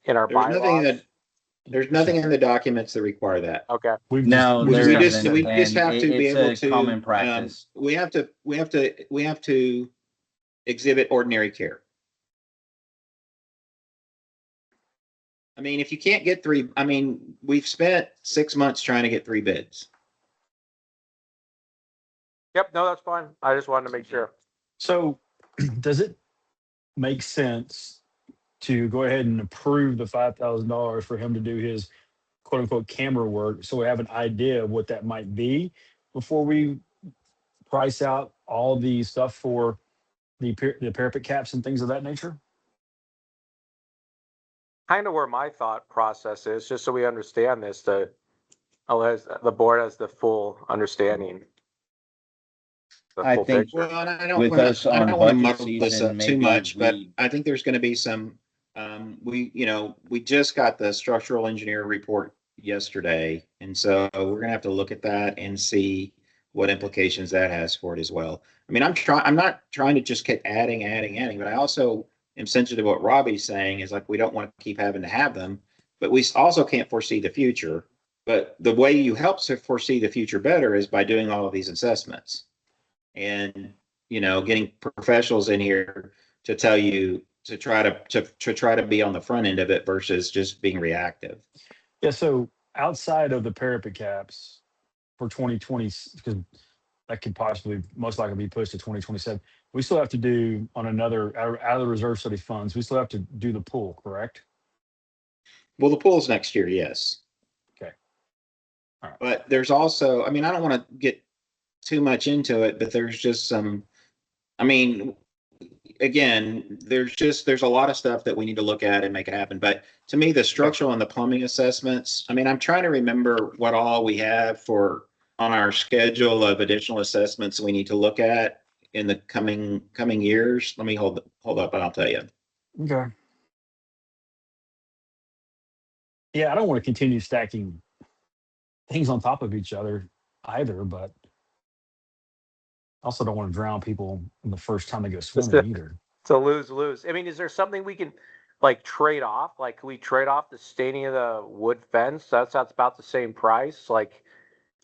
bylaws? There's nothing in the documents that require that. Okay. No, We there just isn't, have to and be it's able a to common practice. we have to exhibit ordinary care. I mean, if you can't get 3, I mean, we've spent 6 months trying to get 3 bids. Yep. No, that's fine. I just wanted to make sure. So does it make sense to go ahead and approve the $5,000 for him to do his quote unquote camera work, so we have an idea of what that might be before we price out all the stuff for the parapet caps and things of that nature? Kind of where my thought process is, just so we understand this, the board has the full understanding. I think Well, and I don't with wanna, us I on don't want to budget muddle this season, up too maybe much, but we- I think there's going to be some. We just got the structural engineer report yesterday, and so we're going to have to look at that and see what implications that has for it as well. I mean, I'm not trying to just keep adding, but I also am sensitive to what Robbie's saying is like, we don't want to keep having to have them, but we also can't foresee the future. But the way you help to foresee the future better is by doing all of these assessments and, getting professionals in here to tell you to try to be on the front end of it versus just being reactive. Yeah. So outside of the parapet caps for 2020, because that could possibly most likely be pushed to 2027, we still have to do on another out of the reserve study funds. We still have to do the pool, correct? Well, the pool's next year, yes. Okay. All right. But there's also, I mean, I don't want to get too much into it, but there's just some, I mean, again, there's a lot of stuff that we need to look at and make it happen. But to me, the structural and the plumbing assessments, I mean, I'm trying to remember what all we have on our schedule of additional assessments we need to look at in the coming years. Let me hold up and I'll tell you. Okay. Yeah, I don't want to continue stacking things on top of each other either, but also don't want to drown people the first time they go swimming either. It's a lose-lose. I mean, is there something we can like trade off? Like, can we trade off the staining of the wood fence? That's about the same price. Like,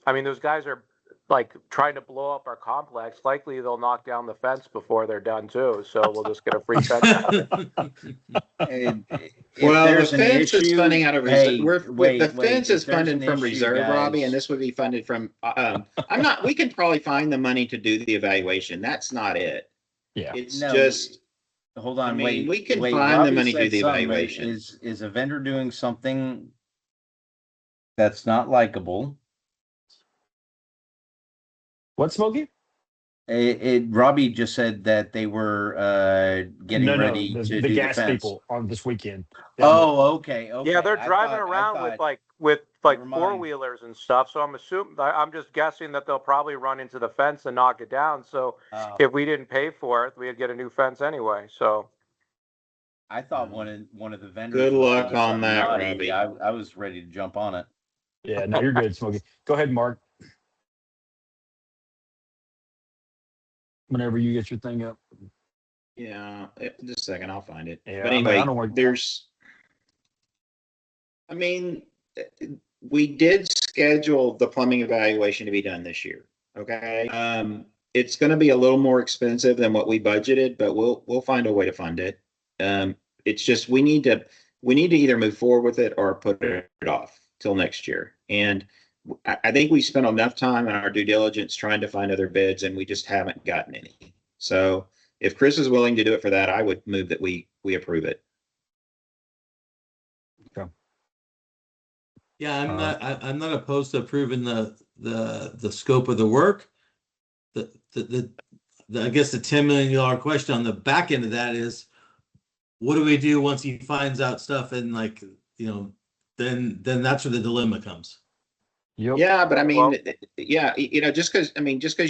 I mean, those guys are like trying to blow up our complex. Likely they'll knock down the fence before they're done too. So we'll just get a free fence. Well, the there's an fence is issue- funding out of hey, reserve. wait, The wait, fence if is there's funded an from issue, reserve, Robbie, guys- and this would be funded from. We can probably find the money to do the evaluation. That's not it. Yeah. It's No, just. Hold on, I mean, wait. we can wait, find the Robbie money to do said the something. evaluation. Is a vendor doing something that's not likable? What, Smokey? Robbie just said that they were getting ready the, to the do gas the fence. people on this weekend. Oh, okay. Yeah, they're I driving thought- around I with thought- like Never mind. 4-wheelers and stuff. So I'm just guessing that they'll probably run into the fence and knock it down. So if we didn't pay for it, we'd get a new fence anyway. So I thought one of the vendors. Good was luck doing on something that, naughty. Robbie. I was ready to jump on it. Yeah, no, you're good, Smokey. Go ahead, Mark. Whenever you get your thing up. Yeah, just a second, I'll find it. Yeah, But I mean, anyway, I don't want- I mean, we did schedule the plumbing evaluation to be done this year. Okay. It's going to be a little more expensive than what we budgeted, but we'll find a way to fund it. It's just, we need to either move forward with it or put it off till next year. And I think we spent enough time in our due diligence trying to find other bids and we just haven't gotten any. So if Chris is willing to do it for that, I would move that we approve it. Yeah, I'm not opposed to approving the scope of the work. The I guess the $10 million question on the back end of that is, what do we do once he finds out stuff and like, you know, then that's where the dilemma comes. Yep. Yeah, but I mean, Well- yeah, you know, just because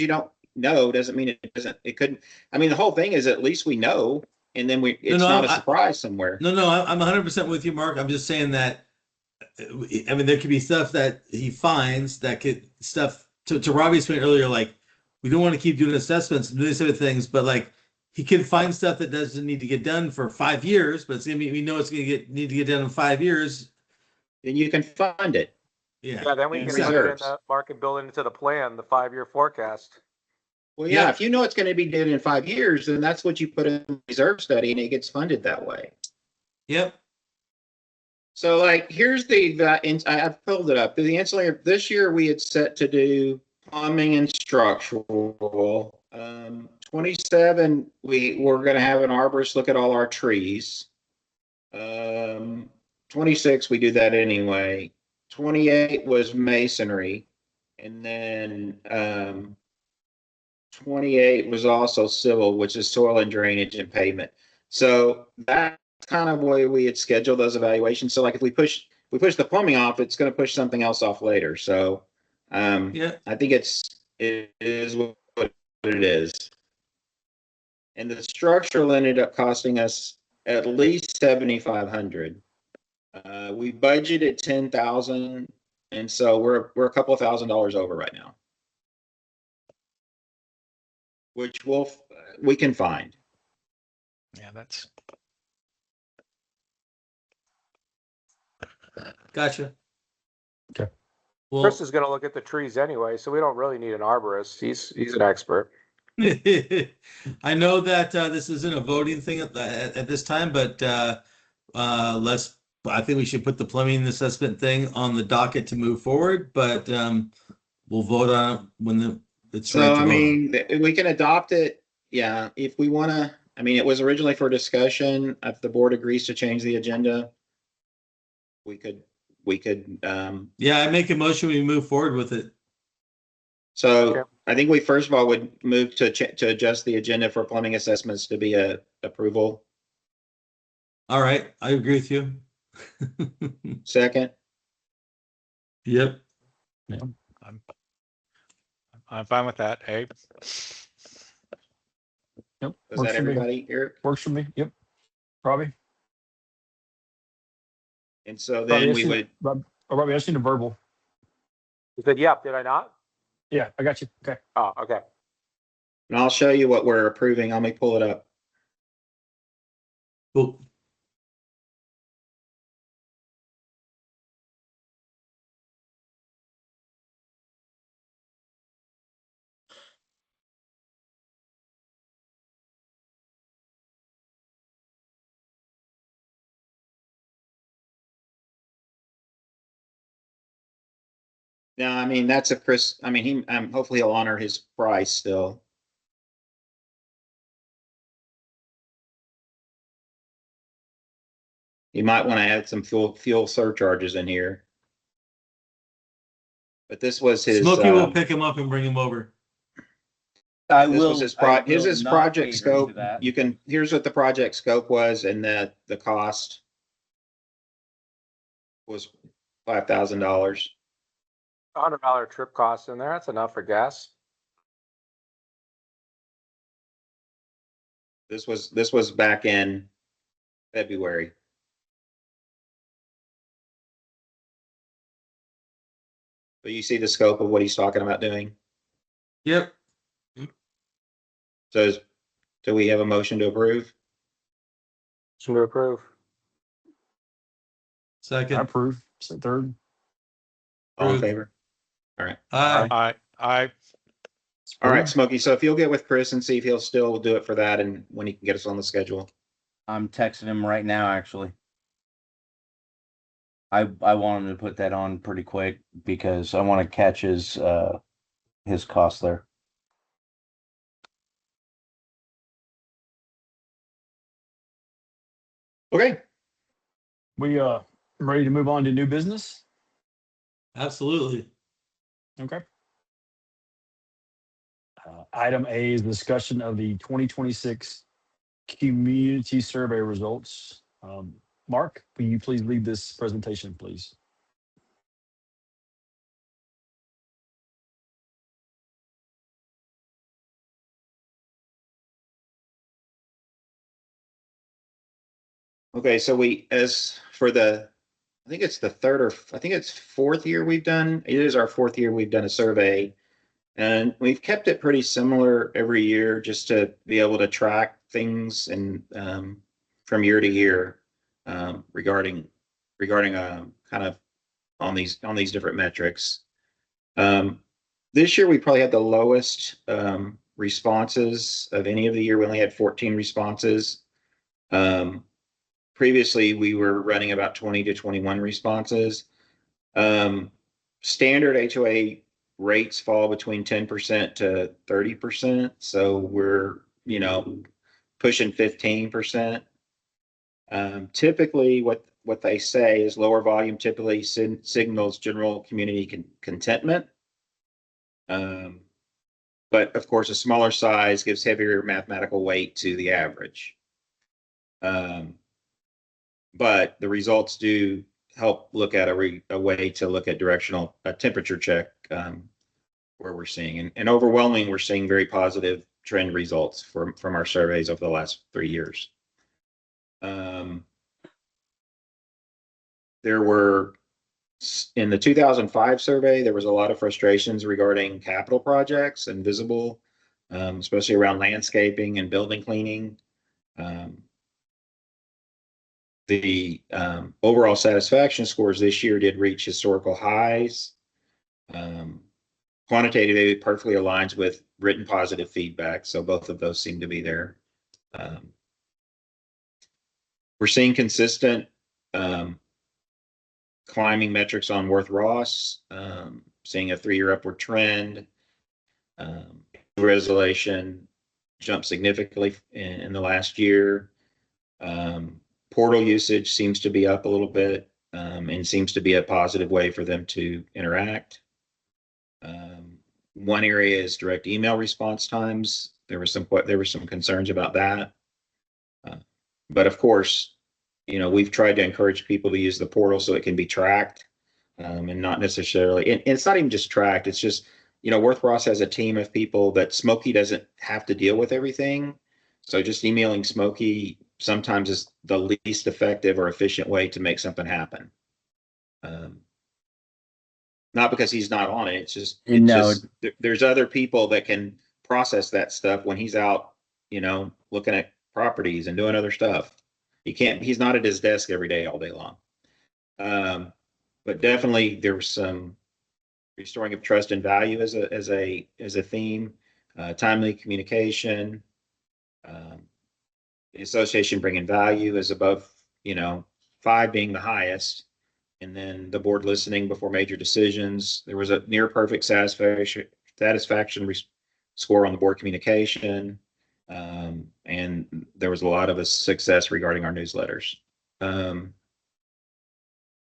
you don't know doesn't mean it couldn't. I mean, the whole thing is at least we know, and then it's No, not a surprise somewhere. No, I'm 100% with you, Mark. I'm just saying that, I mean, there could be stuff that he finds that could stuff to Robbie's point earlier, like we don't want to keep doing assessments and these sort of things, but like he could find stuff that doesn't need to get done for 5 years, but it's gonna be, we know it's gonna need to get done in 5 years. Then you can fund it. Yeah. Yeah, then we And can put it in reserves. the market, build it into the plan, the 5-year forecast. Well, yeah, Yeah. if you know it's going to be done in 5 years, then that's what you put in the reserve study, and it gets funded that way. Yep. So, like, here's I've pulled it up. The ancillary this year we had set to do plumbing and structural. 27, we're going to have an arborist look at all our trees. 26, we do that anyway. 28 was masonry, and then 28 was also civil, which is soil and drainage and pavement. So that's kind of the way we had scheduled those evaluations. So like if we push the plumbing off, it's going to push something else off later. So Yeah. I think it is what it is. And the structural ended up costing us at least 7,500. We budgeted 10,000, and so we're a couple of $1,000s over right now, which we can find. Yeah, that's Gotcha. Okay. Well, Chris is gonna look at the trees anyway, so we don't really need an arborist. He's an expert. I know that this isn't a voting thing at this time, but I think we should put the plumbing assessment thing on the docket to move forward, but we'll vote on it when it's right So, to I vote. mean, we can adopt it. Yeah, if we want to. I mean, it was originally for discussion. If the board agrees to change the agenda, we could. Yeah, I make a motion, we move forward with it. So Okay. I think we first of all would move to adjust the agenda for plumbing assessments to be a approval. All right, I agree with you. Second, Yep. I'm fine with that. Abe. Yep. is Works that for me. everybody, Eric? Works for me. Yep. Robbie. And so Robbie, then I we just would. Robbie, I just need a verbal. He said, "Yep." Did I not? Yeah, I got you. Okay. Oh, okay. And I'll show you what we're approving. Let me pull it up. Cool. No, I mean, that's a Chris. I mean, hopefully he'll honor his price still. You might want to add some fuel surcharges in here. But this was his. Smokey will pick him up and bring him over. I This will. was his I his will not project cater scope. to that. Here's what the project scope was, and the cost was $5,000. $100 trip cost in there. That's enough for gas. This was back in February. But you see the scope of what he's talking about doing. Yep. So do we have a motion to approve? Motion to approve. I Second. approve. Third. All in Approve. favor? All right. Aye. I All right, Smokey. So if you'll get with Chris and see if he'll still do it for that and when he can get us on the schedule. I'm texting him right now, actually. I want him to put that on pretty quick because I want to catch his cost there. Okay. We ready to move on to new business? Absolutely. Okay. Item A is discussion of the 2026 community survey results. Mark, will you please lead this presentation, please? Okay, so as for I think it's the I think it's fourth year we've done, it is our fourth year we've done a survey. And we've kept it pretty similar every year just to be able to track things and from year to year regarding kind of on these different metrics. This year we probably had the lowest responses of any of the year. We only had 14 responses. Previously, we were running about 20 to 21 responses. Standard HOA rates fall between 10% to 30%. So we're, pushing 15%. Typically, what they say is lower volume typically signals general community contentment. But of course, a smaller size gives heavier mathematical weight to the average. But the results do help look at a way to look at directional temperature check where we're seeing. And overwhelming, we're seeing very positive trend results from our surveys over the last 3 years. There were, in the 2005 survey, there was a lot of frustrations regarding capital projects and visible, especially around landscaping and building cleaning. The overall satisfaction scores this year did reach historical highs. Quantitatively, perfectly aligns with written positive feedback, so both of those seem to be there. We're seeing consistent climbing metrics on Worth Ross, seeing a 3-year upward trend. Resolution jumped significantly in the last year. Portal usage seems to be up a little bit and seems to be a positive way for them to interact. One area is direct email response times. There were some concerns about that. But of course, we've tried to encourage people to use the portal so it can be tracked and not necessarily, and it's not even just tracked. It's just, Worth Ross has a team of people that Smokey doesn't have to deal with everything. So just emailing Smokey sometimes is the least effective or efficient way to make something happen. Not because he's not on it. It's just there's other people that can process that stuff when he's out, looking at properties and doing other stuff. He's not at his desk every day, all day long. But definitely there was some restoring of trust and value as a theme, timely communication, the association bringing value is above, 5 being the highest. And then the board listening before major decisions. There was a near perfect satisfaction score on the board communication. And there was a lot of success regarding our newsletters.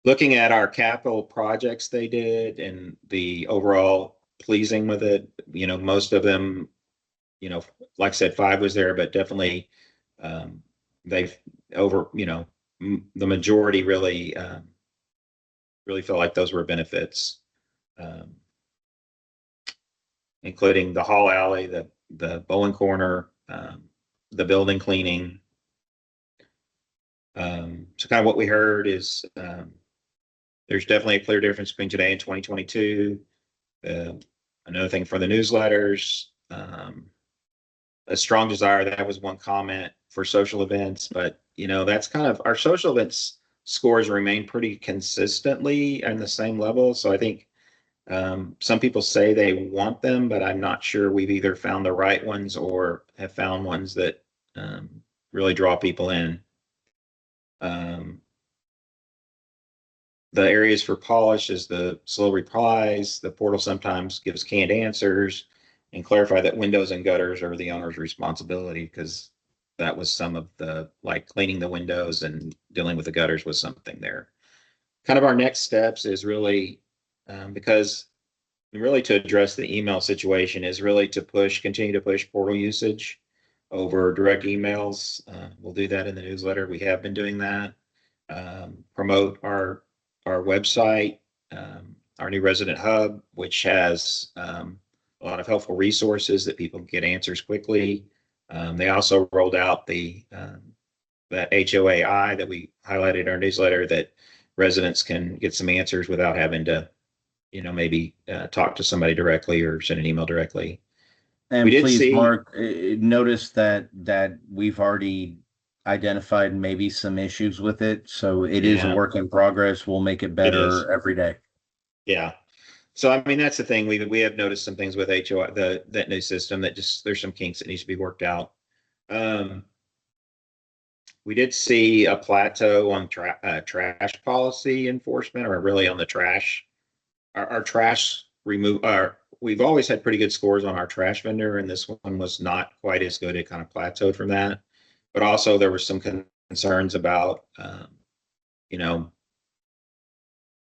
Looking at our capital projects they did and the overall pleasing with it, most of them, like I said, 5 was there, but definitely they've over, the majority really felt like those were benefits, including the hall alley, the bowling corner, the building cleaning. So kind of what we heard is there's definitely a clear difference between today and 2022. Another thing for the newsletters, a strong desire, that was one comment for social events, but that's kind of our social events scores remain pretty consistently in the same level. So I think some people say they want them, but I'm not sure we've either found the right ones or have found ones that really draw people in. the areas for polish is the slow replies. The portal sometimes gives canned answers, and clarify that windows and gutters are the owner's responsibility, because that was some of the, like, cleaning the windows and dealing with the gutters was something there. Kind of our next steps is really, because really to address the email situation is really to continue to push portal usage over direct emails. We'll do that in the newsletter. We have been doing that. Promote our website, our new resident hub, which has a lot of helpful resources that people can get answers quickly. They also rolled out that HOAI that we highlighted in our newsletter, that residents can get some answers without having to, maybe talk to somebody directly or send an email directly. And We did please, see- Mark, notice that we've already identified maybe some issues with it. So it is a Yeah. work in progress. We'll make it is. better every day. Yeah. So, I mean, that's the thing. We have noticed some things with HOI, that new system, that just, there's some kinks that needs to be worked out. We did see a plateau on trash policy enforcement, or really on the trash. Our trash we've always had pretty good scores on our trash vendor, and this one was not quite as good. It kind of plateaued from that. But also there were some concerns about,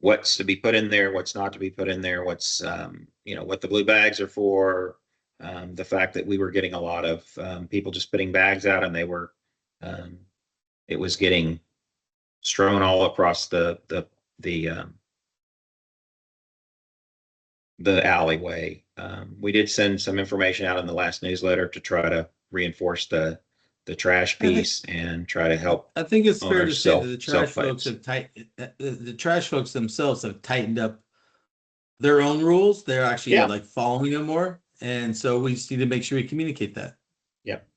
what's to be put in there, what's not to be put in there, what's, what the blue bags are for. The fact that we were getting a lot of people just putting bags out, and it was getting strewn all across the alleyway. We did send some information out in the last newsletter to try to reinforce the trash piece and try to help. I think it's fair to owners say that the trash self-cleanse. folks have the trash folks themselves have tightened up their own rules. They're actually Yeah. like following them more. And so we just need to make sure we communicate that. Yep.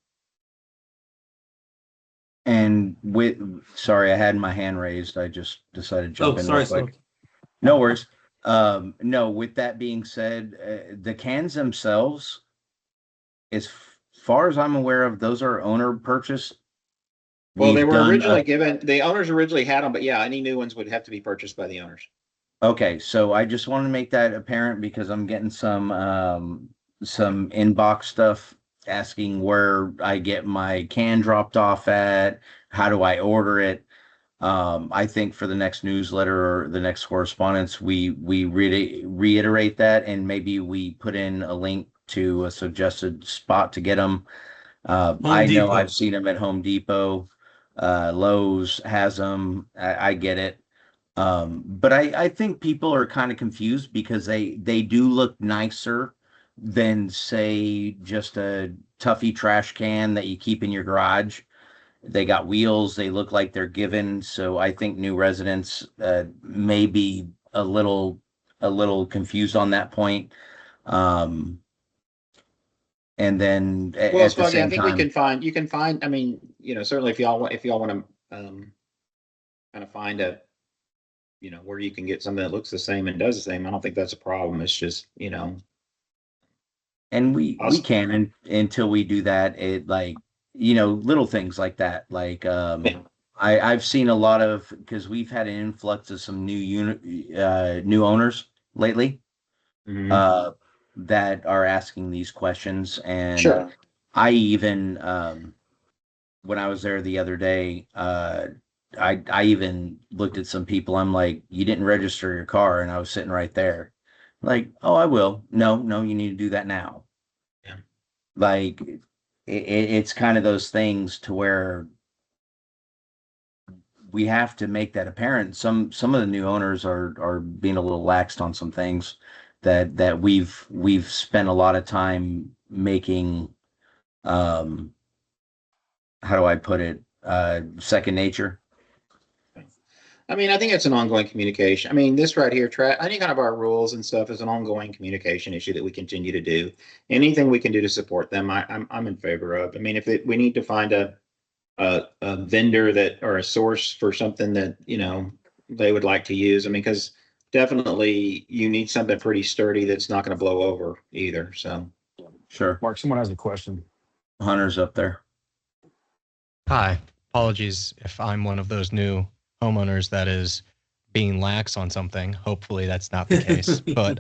And sorry, I had my hand raised. I just decided to jump Oh, in sorry. real quick. So No worries. No, with that being said, the cans themselves, as far as I'm aware of, those are owner purchased. Well, they We've were done, originally given, the owners originally had them, but yeah, any new ones would have to be purchased by the owners. okay, so I just want to make that apparent because I'm getting some inbox stuff asking where I get my can dropped off at, how do I order it? I think for the next newsletter or the next correspondence, we reiterate that, and maybe we put in a link to a suggested spot to get them. I know Depot. I've seen them at Home Depot. Lowe's has them. I get it. But I think people are kind of confused because they do look nicer than, say, just a Tuffy trash can that you keep in your garage. They got wheels. They look like they're given. So I think new residents may be a little confused on that point. And then Well, at the Spuggy, I same think time, you can find, I mean, certainly if y'all want to kind of find where you can get something that looks the same and does the same, I don't think that's a problem. It's just, and we Awesome. can until we do that. It, like, little things like that. Like Yeah. I've seen a lot of, because we've had an influx of some new owners lately. Mhm. That are asking these questions. And Sure. I even, when I was there the other day, I even looked at some people. I'm like, you didn't register your car. And I was sitting right there. Like, oh, I will. No, you need to do that now. Yeah. Like, it's kind of those things to where we have to make that apparent. Some of the new owners are being a little laxed on some things that we've spent a lot of time making, how do I put it, second nature. I mean, I think it's an ongoing communication. I mean, this right here, any kind of our rules and stuff is an ongoing communication issue that we continue to do. Anything we can do to support them, I'm in favor of. I mean, if we need to find a vendor that, or a source for something that, they would like to use. I mean, because definitely you need something pretty sturdy that's not going to blow over either. So. Sure. Mark, someone has a question. Hunter's up there. Hi, apologies if I'm one of those new homeowners that is being lax on something. Hopefully that's not the case. But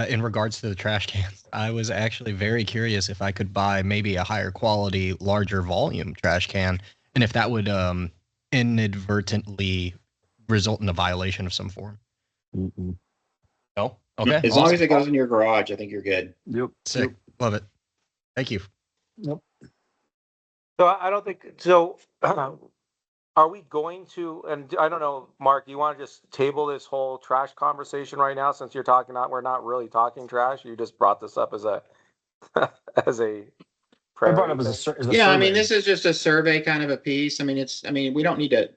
in regards to the trash cans, I was actually very curious if I could buy maybe a higher quality, larger volume trash can, and if that would inadvertently result in a violation of some form. Mm-mm. No? Okay. As long as awesome. it goes in your garage, I think you're good. Yep. Sick. Love it. Thank you. Yep. So I don't think so. Are we going to? And I don't know, Mark. Do you want to just table this whole trash conversation right now, since you're talking? We're not really talking trash. You just brought this up as a as a I brought priority up as thing. a Yeah, I mean, survey. this is just a survey kind of a piece. I mean, we don't need to,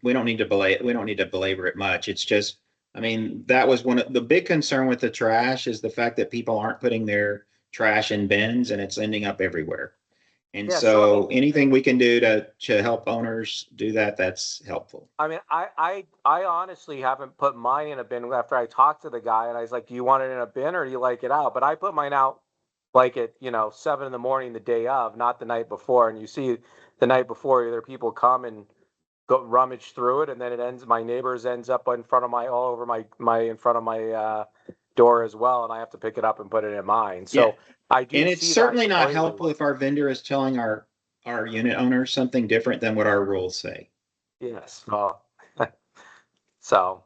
we don't need to belabor it much. It's just, I mean, that was one of the big concern with the trash is the fact that people aren't putting their trash in bins and it's ending up everywhere. And Yeah, so anything we can do to help owners do that, that's helpful. I mean, I honestly haven't put mine in a bin after I talked to the guy, and I was like, "Do you want it in a bin or do you like it out?" But I put mine out like at 7 in the morning the day of, not the night before. And you see, the night before, either people come and go rummage through it, and then it ends. My neighbors ends up in front of all over my in front of my door as well, and I have to pick it up and put it in mine. So Yeah. I do And it's see that certainly not completely. helpful if our vendor is telling our unit owners something different than what our rules say. Yes. Well, so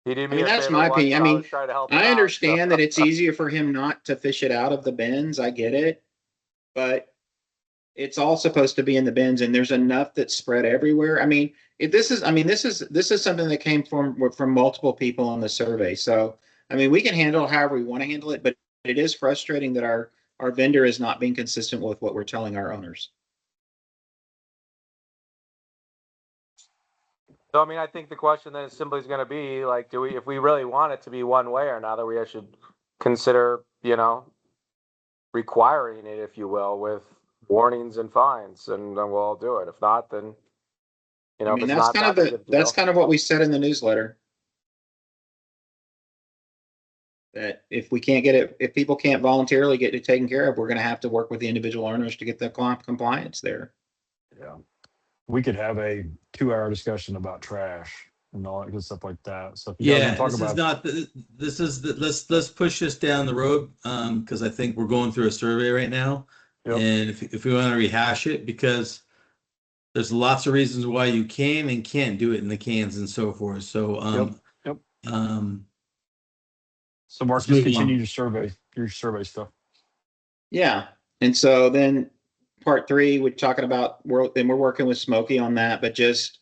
he did I me mean, a that's favor my once, opinion. I and I mean, was trying to help him I out. understand So. that it's easier for him not to fish it out of the bins. I get it. But it's all supposed to be in the bins and there's enough that's spread everywhere. I mean, this is something that came from multiple people on the survey. So, I mean, we can handle it however we want to handle it, but it is frustrating that our vendor is not being consistent with what we're telling our owners. So, I mean, I think the question then simply is going to be like, if we really want it to be one way or another, we should consider, requiring it, if you will, with warnings and fines, and then we'll all do it. If not, then, I if mean, it's that's not kind that of big a that's deal. kind of what we said in the newsletter. That if we can't get it, if people can't voluntarily get it taken care of, we're going to have to work with the individual owners to get the compliance there. Yeah. We could have a 2-hour discussion about trash and all that good stuff like that. So if you guys want Yeah, to talk this is about, not this is let's push this down the road because I think we're going through a survey right now. Yep. And if we want to rehash it, because there's lots of reasons why you can and can't do it in the cans and so forth. So Yep. um so Mark, let's just move continue on. your survey stuff. Yeah. And so then part 3, we're talking about we're working with Smokey on that, but just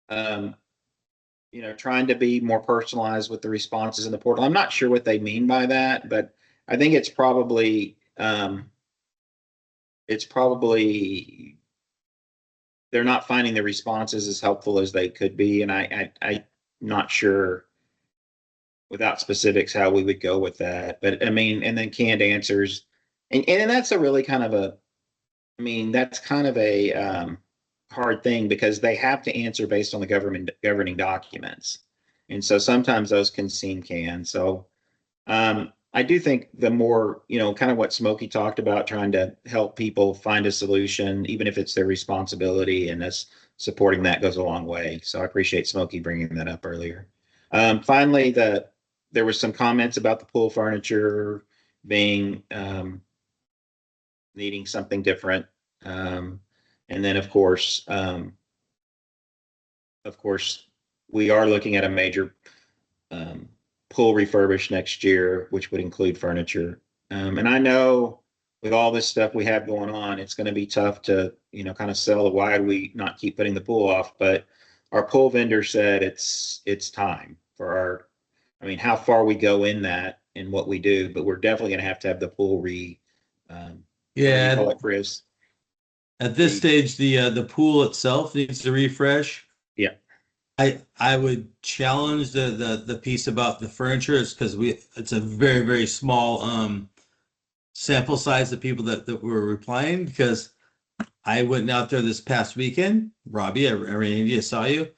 trying to be more personalized with the responses in the portal. I'm not sure what they mean by that, but I think it's probably they're not finding the responses as helpful as they could be. And I'm not sure without specifics how we would go with that. But I mean, and then canned answers. And that's a really kind of that's kind of a hard thing because they have to answer based on the governing documents. And so sometimes those can seem canned. So I do think the more, kind of what Smokey talked about, trying to help people find a solution, even if it's their responsibility, and us supporting that goes a long way. So I appreciate Smokey bringing that up earlier. Finally, there was some comments about the pool furniture being needing something different. And then of course, we are looking at a major pool refurbish next year, which would include furniture. And I know with all this stuff we have going on, it's going to be tough to, kind of sell the why do we not keep putting the pool off. But our pool vendor said it's time for how far we go in that and what we do, but we're definitely going to have the pool Yeah, Chris? at this stage, the pool itself needs a refresh. Yeah. I would challenge the piece about the furniture is because it's a very, very small sample size of people that were replying, because I went out there this past weekend. Robbie, I ran into you, saw you.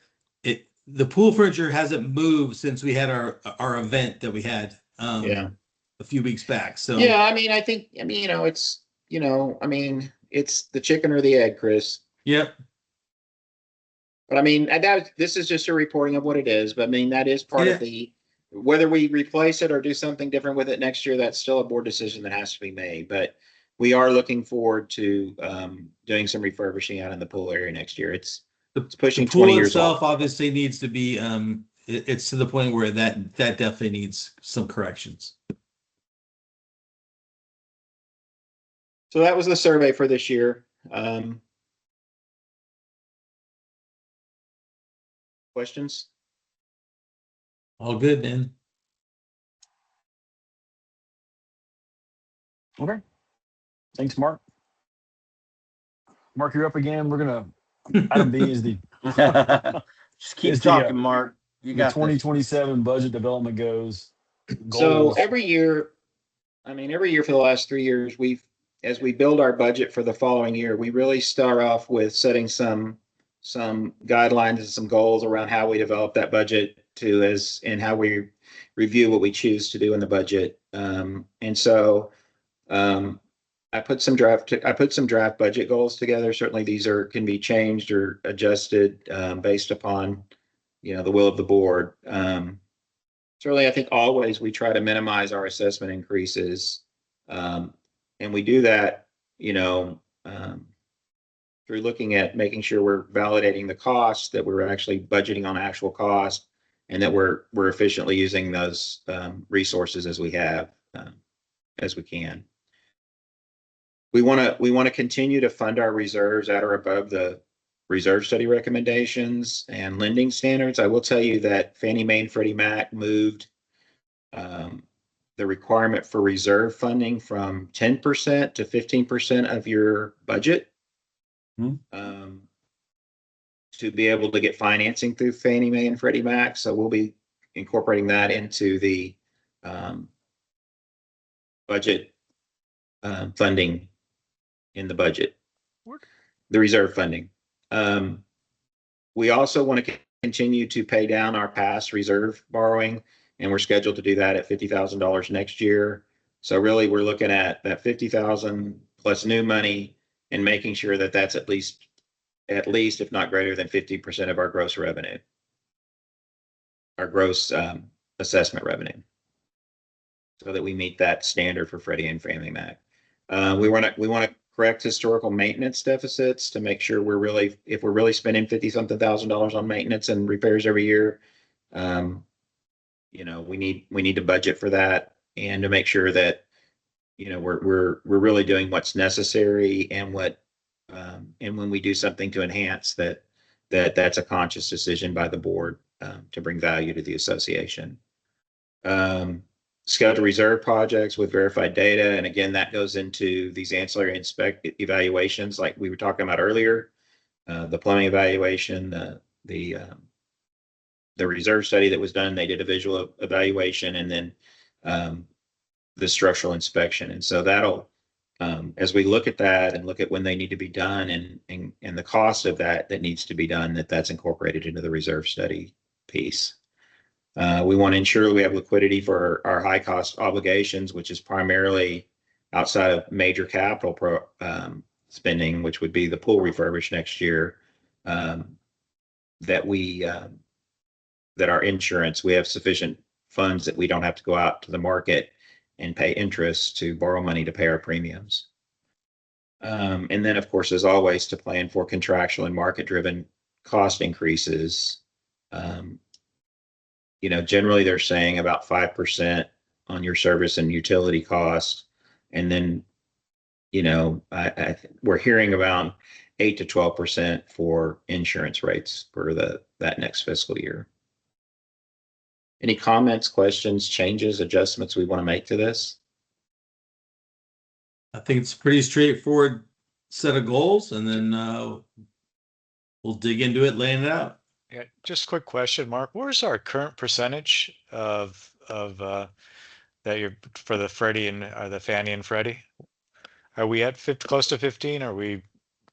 The pool furniture hasn't moved since we had our event that we had Yeah. a few weeks back. So Yeah, I think it's the chicken or the egg, Chris. Yep. But I mean, this is just a reporting of what it is, but I mean, that is part Yeah. of the, whether we replace it or do something different with it next year, that's still a board decision that has to be made, but we are looking forward to, doing some refurbishing out in the pool area next year. It's pushing The 20 pool years itself old. obviously needs to be, it's to the point where that definitely needs some corrections. So that was the survey for this year. Questions? All good, man. Okay. Thanks, Mark. Mark, you're up again. We're gonna, item B is the Just keep It's talking, Mark. You the got this. 2027 budget development goes. So Goals. every year, I mean, every year for the last 3 years, as we build our budget for the following year, we really start off with setting some guidelines and some goals around how we develop that budget and how we review what we choose to do in the budget. And so, I put some draft budget goals together. Certainly these can be changed or adjusted, based upon, the will of the board. Certainly, I think always we try to minimize our assessment increases. And we do that, through looking at making sure we're validating the costs, that we're actually budgeting on actual cost, and that we're efficiently using those resources as we can. We want to continue to fund our reserves at or above the reserve study recommendations and lending standards. I will tell you that Fannie Mae and Freddie Mac moved the requirement for reserve funding from 10% to 15% of your budget, to be able to get financing through Fannie Mae and Freddie Mac. So we'll be incorporating that into the budget funding in the budget, the reserve funding. We also want to continue to pay down our past reserve borrowing, and we're scheduled to do that at $50,000 next year. So really, we're looking at that 50,000 plus new money and making sure that that's at least, if not greater than 50% of our gross revenue, our gross assessment revenue, so that we meet that standard for Freddie and Fannie Mac. We want to correct historical maintenance deficits to make sure if we're really spending $50-something thousand on maintenance and repairs every year, we need to budget for that, and to make sure that, we're really doing what's necessary, and and when we do something to enhance that's a conscious decision by the board, to bring value to the association. Schedule reserve projects with verified data. And again, that goes into these ancillary evaluations like we were talking about earlier, the plumbing evaluation, the reserve study that was done, they did a visual evaluation, and then the structural inspection. And so that'll, as we look at that and look at when they need to be done and the cost of that needs to be done, that's incorporated into the reserve study piece. We want to ensure we have liquidity for our high cost obligations, which is primarily outside of major capital spending, which would be the pool refurbish next year. That our insurance, we have sufficient funds that we don't have to go out to the market and pay interest to borrow money to pay our premiums. And then, of course, as always, to plan for contractual and market driven cost increases. Generally they're saying about 5% on your service and utility costs. And then, we're hearing about 8 to 12% for insurance rates for that next fiscal year. Any comments, questions, changes, adjustments we want to make to this? I think it's a pretty straightforward set of goals, and then we'll dig into it, laying it out. Yeah, just a quick question, Mark. Where's our current percentage of that you're for the Freddie and the Fannie and Freddie? Are we at close to 15? Are we?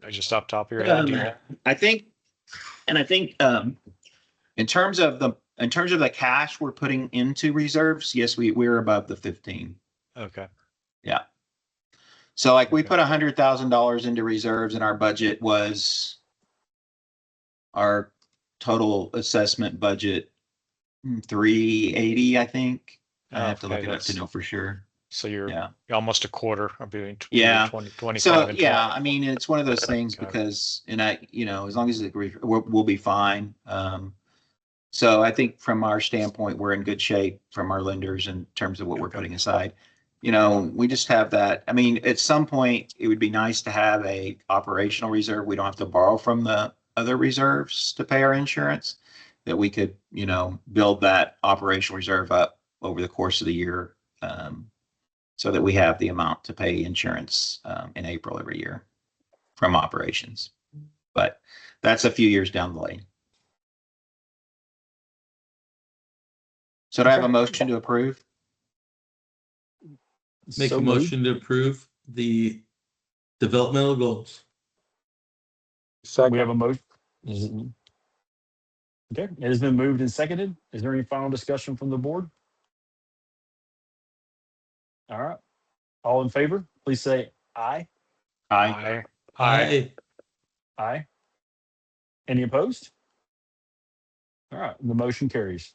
I just off top of your head. Do you know? I think in terms of the cash we're putting into reserves, yes, we're above the 15. Okay. Yeah. So like we put $100,000 into reserves, and our budget was our total assessment budget 380, I think. I have to Okay, look it up to that's- know for sure. So you're Yeah. almost a quarter of being Yeah. 25 So and yeah, I mean, it's one of those things Got it. because, and as long as we'll be fine. So I think from our standpoint, we're in good shape from our lenders in terms of what we're Okay. putting aside. We just have that. I mean, at some point, it would be nice to have a operational reserve. We don't have to borrow from the other reserves to pay our insurance, that we could, build that operational reserve up over the course of the year, so that we have the amount to pay insurance in April every year from operations. But that's a few years down the lane. So do I have a motion to approve? Make So a moved. motion to approve the developmental goals. Second. We have a motion. Okay, it has been moved and seconded. Is there any final discussion from the board? All right. All in favor, please say aye. Aye. Aye. Aye. Any opposed? All right, the motion carries.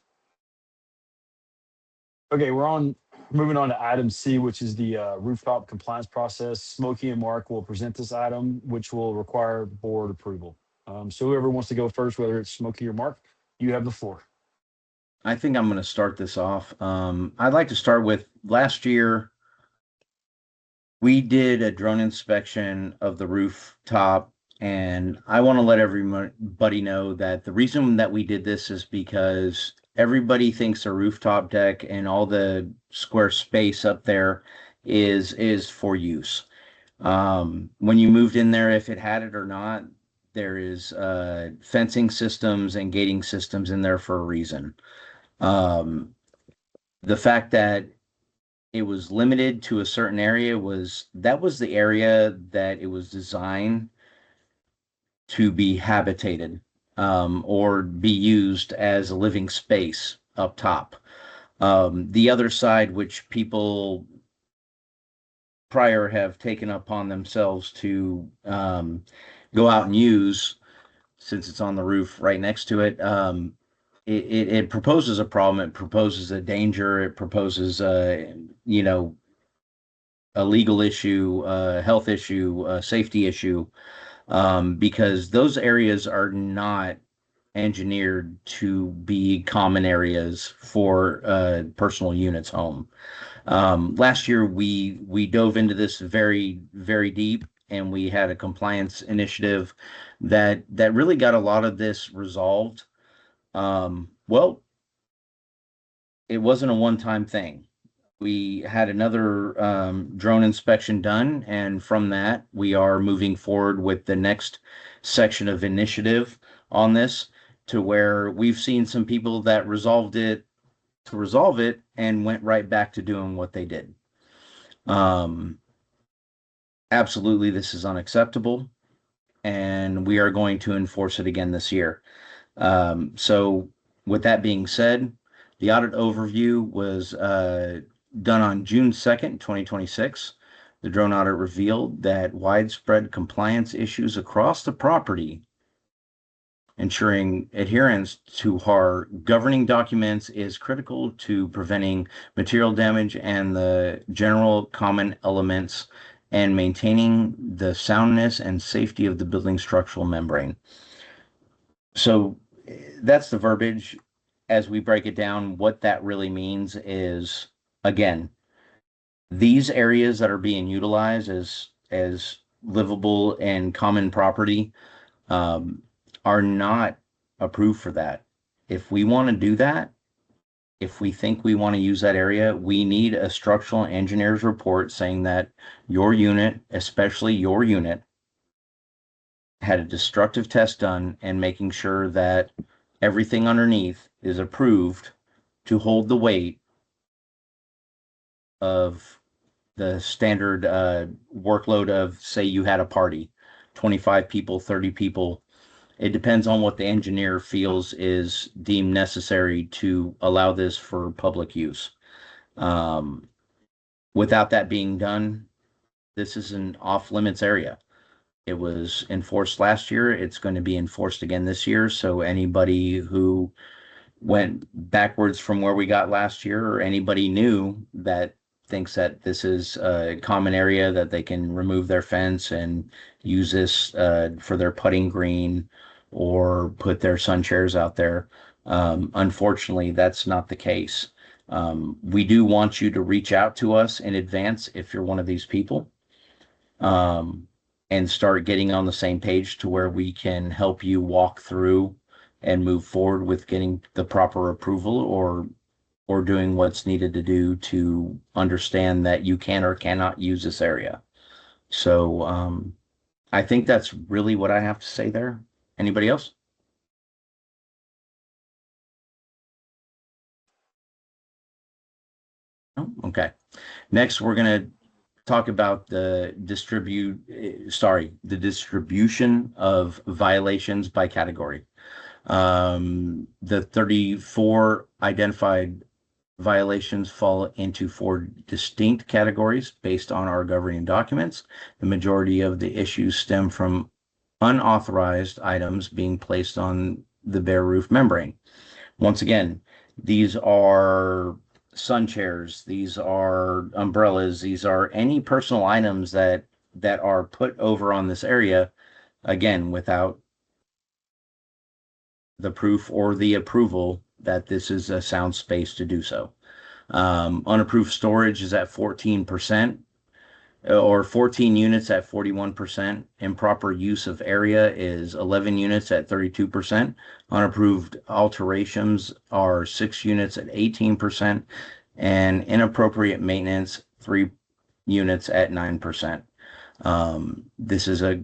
Okay, moving on to item C, which is the rooftop compliance process. Smokey and Mark will present this item, which will require board approval. So whoever wants to go first, whether it's Smokey or Mark, you have the floor. I think I'm going to start this off. I'd like to start with last year. We did a drone inspection of the rooftop, and I want to let everybody know that the reason that we did this is because everybody thinks a rooftop deck and all the square space up there is for use. When you moved in there, if it had it or not, there is fencing systems and gating systems in there for a reason. The fact that it was limited to a certain area was the area that it was designed to be habitated, or be used as a living space up top. The other side, which people prior have taken upon themselves to go out and use, since it's on the roof right next to it, it proposes a problem. It proposes a danger. It proposes, a legal issue, a health issue, a safety issue, because those areas are not engineered to be common areas for personal units home. Last year, we dove into this very, very deep, and we had a compliance initiative that really got a lot of this resolved. Well, it wasn't a one-time thing. We had another drone inspection done, and from that, we are moving forward with the next section of initiative on this, to where we've seen some people that resolve it and went right back to doing what they did. Absolutely, this is unacceptable, and we are going to enforce it again this year. So with that being said, the audit overview was done on June 2nd, 2026. The drone audit revealed that widespread compliance issues across the property, ensuring adherence to our governing documents is critical to preventing material damage and the general common elements, and maintaining the soundness and safety of the building structural membrane. So that's the verbiage. As we break it down, what that really means is, again, these areas that are being utilized as livable and common property are not approved for that. If we want to do that, if we think we want to use that area, we need a structural engineer's report saying that your unit, especially your unit, had a destructive test done, and making sure that everything underneath is approved to hold the weight of the standard workload of, say you had a party, 25 people, 30 people. It depends on what the engineer feels is deemed necessary to allow this for public use. Without that being done, this is an off-limits area. It was enforced last year. It's going to be enforced again this year. So anybody who went backwards from where we got last year, or anybody new that thinks that this is a common area that they can remove their fence and use this for their putting green or put their sun chairs out there. Unfortunately, that's not the case. We do want you to reach out to us in advance if you're one of these people, and start getting on the same page to where we can help you walk through and move forward with getting the proper approval, or doing what's needed to do to understand that you can or cannot use this area. So I think that's really what I have to say there. Anybody else? No? Okay. Next, we're going to talk about the distribution of violations by category. The 34 identified violations fall into 4 distinct categories based on our governing documents. The majority of the issues stem from unauthorized items being placed on the bare roof membrane. Once again, these are sun chairs, these are umbrellas, these are any personal items that are put over on this area, again, without the proof or the approval that this is a sound space to do so. Unapproved storage is at 14%, or 14 units at 41%. Improper use of area is 11 units at 32%. Unapproved alterations are 6 units at 18%, and inappropriate maintenance 3 units at 9%. This is a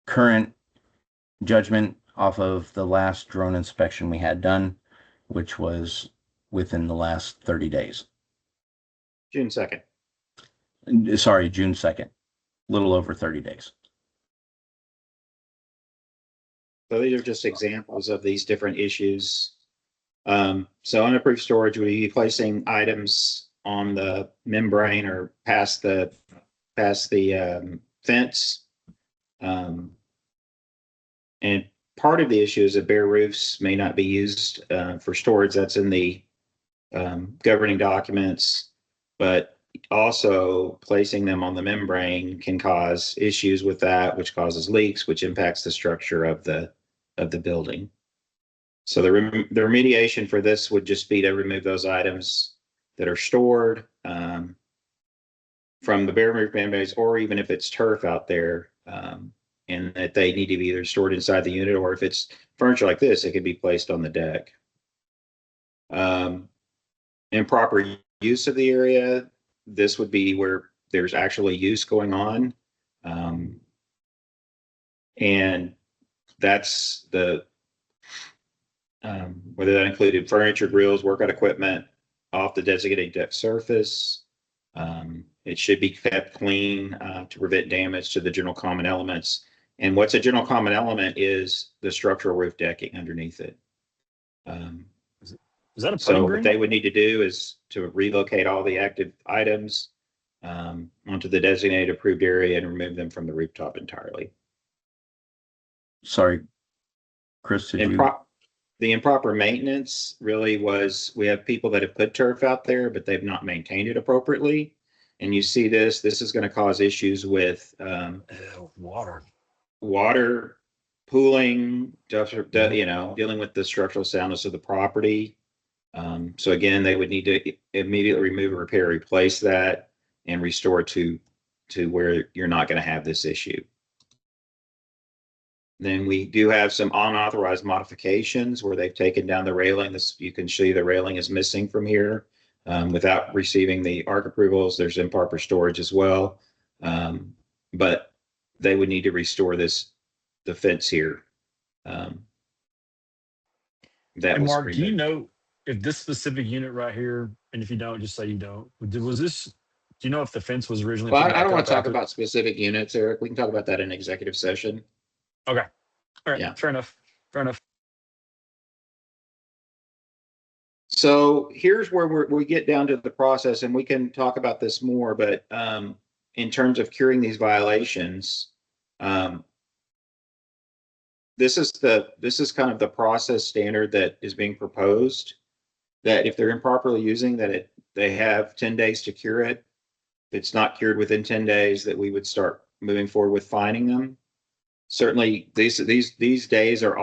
current judgment off of the last drone inspection we had done, which was within the last 30 days. June 2nd. Sorry, June 2nd, a little over 30 days. So these are just examples of these different issues. So unapproved storage would be placing items on the membrane or past the fence. And part of the issue is that bare roofs may not be used for storage. That's in the governing documents, but also placing them on the membrane can cause issues with that, which causes leaks, which impacts the structure of the building. So the remediation for this would just be to remove those items that are stored from the bare roof membranes, or even if it's turf out there, and that they need to be either stored inside the unit, or if it's furniture like this, it could be placed on the deck. Improper use of the area, this would be where there's actually use going on. And that's the, whether that included furniture, grills, workout equipment off the designated deck surface. It should be kept clean to prevent damage to the general common elements. And what's a general common element is the structural roof decking underneath it. Is that a So putting what green? they would need to do is to relocate all the active items onto the designated approved area and remove them from the rooftop entirely. Sorry, Chris, did you? The improper maintenance really was, we have people that have put turf out there, but they've not maintained it appropriately. And you see this is going to cause issues with water pooling, dealing with the structural soundness of the property. So again, they would need to immediately remove, repair, replace that, and restore to where you're not going to have this issue. Then we do have some unauthorized modifications where they've taken down the railing. This, you can see the railing is missing from here without receiving the ARC approvals. There's improper storage as well, but they would need to restore the fence here. And Mark, do you know if this specific unit right here, and if you don't, just say you don't, was this, do you know if the fence was originally? Well, I don't want to talk about specific units, Eric. We can talk about that in executive session. Okay. All right. Yeah. Fair enough. Fair enough. So here's where we get down to the process, and we can talk about this more, but in terms of curing these violations, This is kind of the process standard that is being proposed, that if they're improperly using that, they have 10 days to cure it. If it's not cured within 10 days, that we would start moving forward with fining them. Certainly these days are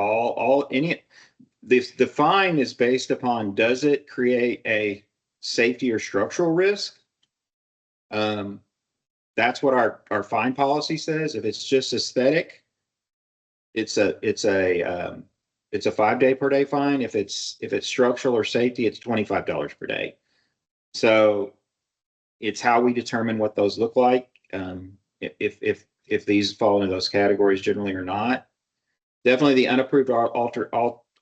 the fine is based upon, does it create a safety or structural risk? That's what our fine policy says. If it's just aesthetic, it's a 5-day per day fine. If it's structural or safety, it's $25 per day. So it's how we determine what those look like. If these fall into those categories generally or not. Definitely the unapproved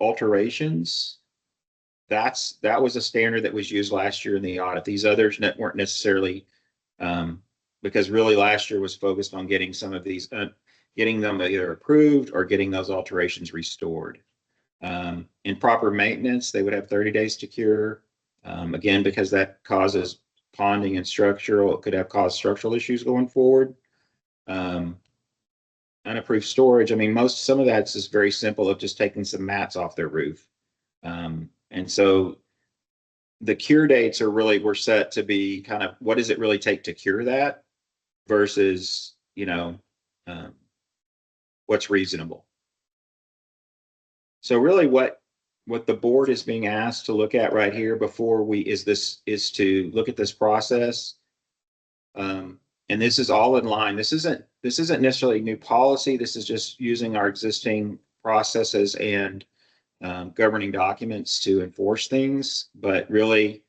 alterations. That was a standard that was used last year in the audit. These others weren't necessarily, because really last year was focused on getting some of these, getting them either approved or getting those alterations restored. Improper maintenance, they would have 30 days to cure. Again, because that causes ponding and structural, it could have caused structural issues going forward. Unapproved storage, I mean, some of that's just very simple of just taking some mats off their roof. And so the cure dates were set to be kind of, what does it really take to cure that versus, what's reasonable. So really what the board is being asked to look at right here before is to look at this process. And this is all in line. This isn't necessarily new policy. This is just using our existing processes and governing documents to enforce things, but really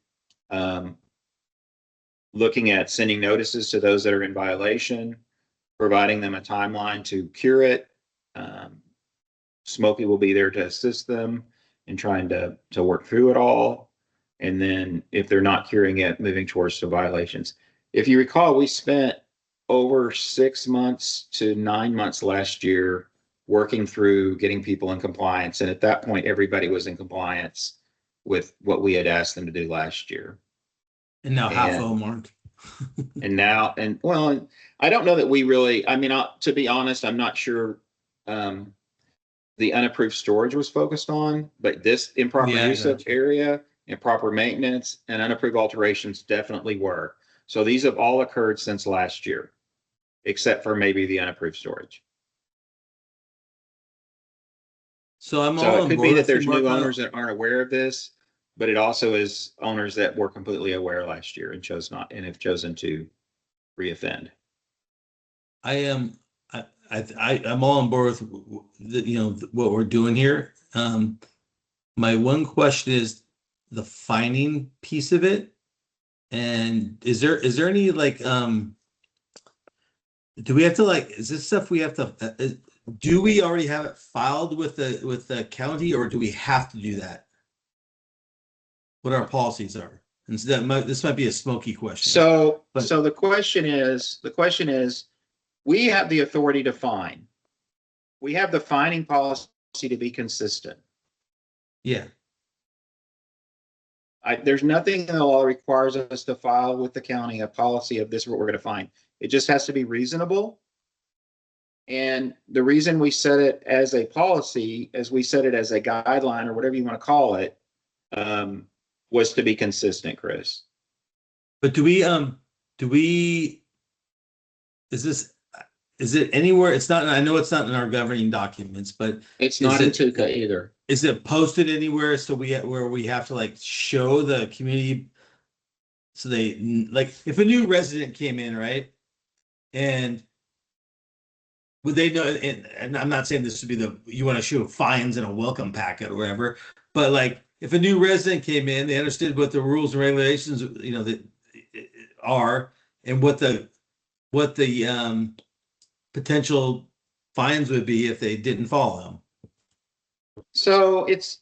looking at sending notices to those that are in violation, providing them a timeline to cure it. Smokey will be there to assist them in trying to work through it all. And then if they're not curing it, moving towards the violations. If you recall, we spent over 6 months to 9 months last year working through getting people in compliance. And at that point, everybody was in compliance with what we had asked them to do last year. And now half of them aren't. Well, I don't know that we really, I mean, to be honest, I'm not sure the unapproved storage was focused on, but this improper use of area, improper maintenance, and unapproved alterations definitely were. So these have all occurred since last year, except for maybe the unapproved storage. So it could be that there's new owners that aren't aware of this, but it also is owners that were completely aware last year and have chosen to reoffend. I'm all on board with what we're doing here. My one question is the fining piece of it. And is there any do we have to is this stuff we have to do we already have it filed with the county, or do we have to do that? What our policies are? And so this might be a smoky question. So the question is, we have the authority to fine. We have the fining policy to be consistent. Yeah. There's nothing in the law that requires us to file with the county a policy of this, what we're going to fine. It just has to be reasonable. And the reason we set it as a policy, as we set it as a guideline or whatever you want to call it, was to be consistent, Chris. But is it anywhere? It's not, I know it's not in our governing documents, but it's not in TUCA either. Is it posted anywhere where we have to show the community? So they if a new resident came in, right? And would they know, and I'm not saying this would be you want to show fines in a welcome packet or whatever, but if a new resident came in, they understood what the rules and regulations, that are, and what the potential fines would be if they didn't follow them. So it's,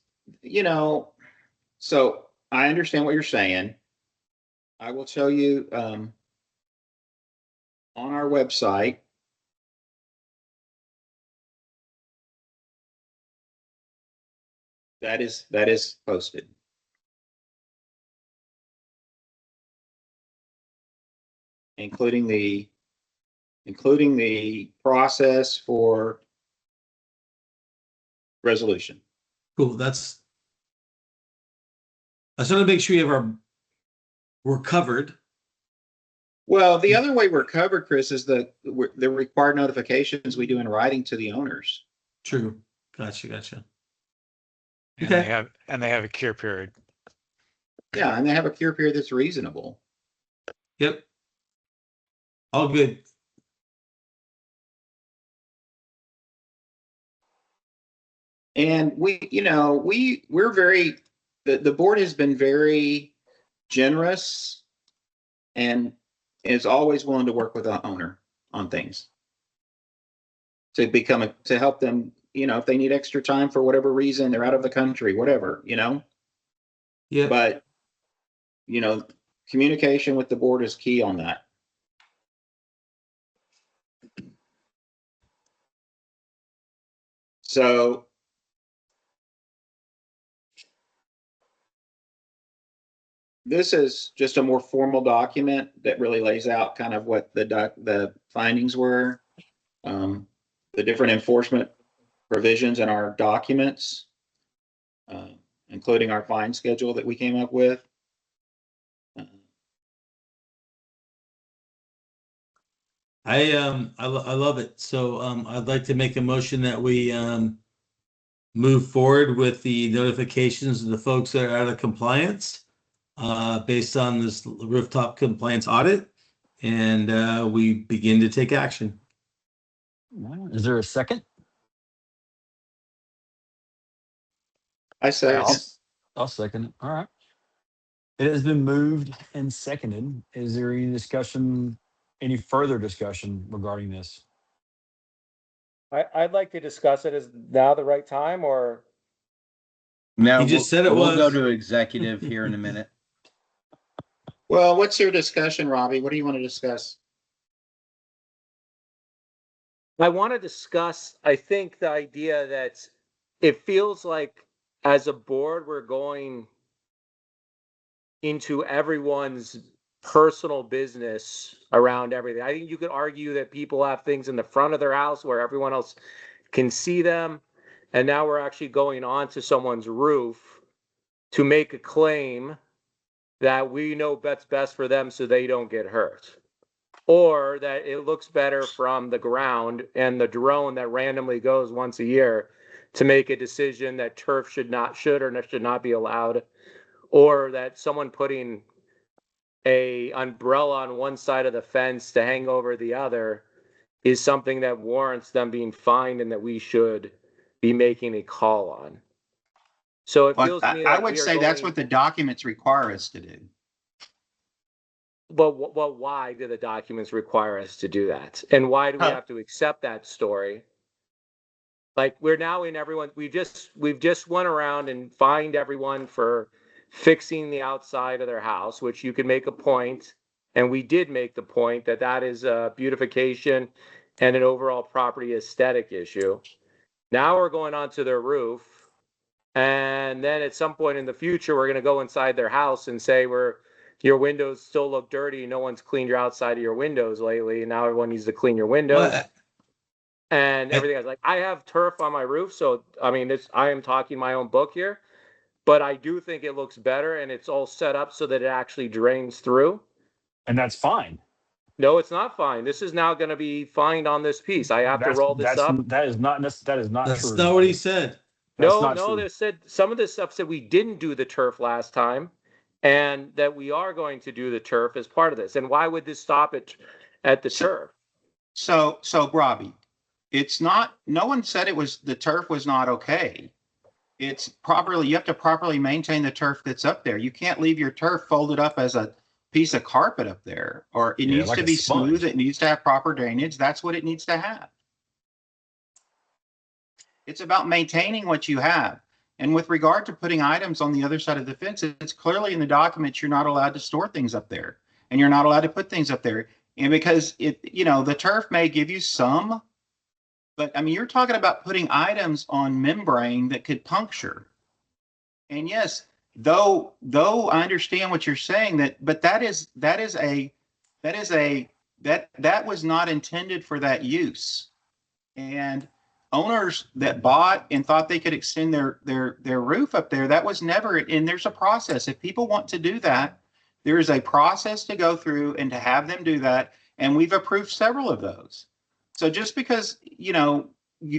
so I understand what you're saying. I will show you on our website. That is posted. Including the including the process for resolution. Cool. I just want to make sure we're covered. Well, the other way we're covered, Chris, is the required notifications we do in writing to the owners. True. Gotcha. And Okay. they have a cure period. Yeah, and they have a cure period that's reasonable. Yep. All good. And we're very, the board has been very generous and is always willing to work with the owner on things to help them, if they need extra time for whatever reason, they're out of the country, whatever, Yeah. But, communication with the board is key on that. So this is just a more formal document that really lays out kind of what the findings were, the different enforcement provisions in our documents, including our fine schedule that we came up with. I love it. So I'd like to make a motion that we move forward with the notifications of the folks that are out of compliance based on this rooftop compliance audit, and we begin to take action. Is there a second? I say, I'll second it. All right. It has been moved and seconded. Is there any further discussion regarding this? I'd like to discuss it. Is now the right time, or? Now, He just said it we'll go was. to executive here in a minute. well, what's your discussion, Robbie? What do you want to discuss? I want to discuss, I think, the idea that it feels like as a board, we're going into everyone's personal business around everything. I think you could argue that people have things in the front of their house where everyone else can see them. And now we're actually going onto someone's roof to make a claim that we know what's best for them so they don't get hurt. Or that it looks better from the ground and the drone that randomly goes once a year to make a decision that turf should or should not be allowed, or that someone putting a umbrella on one side of the fence to hang over the other is something that warrants them being fined and that we should be making a call on. So it feels to me I like would say that's what the documents require us to do. But why do the documents require us to do that? And why do we have to accept that story? Like, we're now in everyone, we've just went around and fined everyone for fixing the outside of their house, which you could make a point, and we did make the point that is a beautification and an overall property aesthetic issue. Now we're going onto their roof, and then at some point in the future, we're going to go inside their house and say your windows still look dirty. No one's cleaned your outside of your windows lately, and now everyone needs to clean your windows. And everything. I was like, I have turf on my roof, so I mean, I am talking my own book here, but I do think it looks better, and it's all set up so that it actually drains through. And that's fine. No, it's not fine. This is now going to be fined on this piece. I have to roll this up. That is not true. That's not what he said. No, they said some of this stuff said we didn't do the turf last time, and that we are going to do the turf as part of this. And why would this stop at the turf? So Robbie, no one said the turf was not okay. You have to properly maintain the turf that's up there. You can't leave your turf folded up as a piece of carpet up there, or it needs to be smooth. It needs to have proper drainage. That's what it needs to have. It's about maintaining what you have. And with regard to putting items on the other side of the fence, it's clearly in the documents you're not allowed to store things up there, and you're not allowed to put things up there. And because the turf may give you some, but I mean, you're talking about putting items on membrane that could puncture. And yes, though I understand what you're saying, but that is a that was not intended for that use. And owners that bought and thought they could extend their roof up there, that was never, and there's a process. If people want to do that, there is a process to go through and to have them do that. And we've approved several of those. So just because,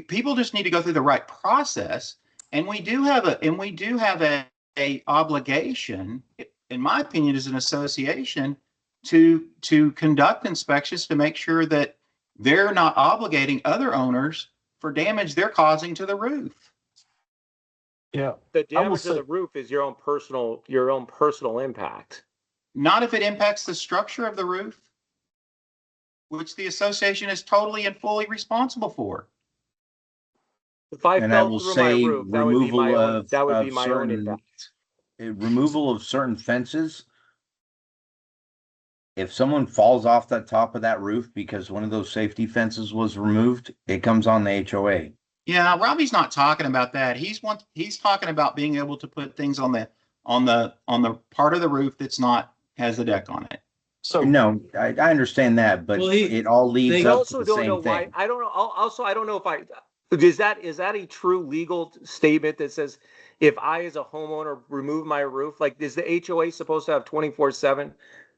people just need to go through the right process. And we do have a obligation, in my opinion, as an association, to conduct inspections to make sure that they're not obligating other owners for damage they're causing to the roof. Yeah. The damage to the roof is your own personal impact. Not if it impacts the structure of the roof, which the association is totally and fully responsible for. If I And I fell will through my say roof, that would be my own. That would be my own certain impact. removal of certain fences. If someone falls off the top of that roof because one of those safety fences was removed, it comes on the HOA. Yeah, Robbie's not talking about that. He's talking about being able to put things on the part of the roof that's not has the deck on it. So no, I understand that, but it all leads up to the same thing. I don't know. Also, I don't know if is that a true legal statement that says if I as a homeowner remove my roof, like is the HOA supposed to have 24/7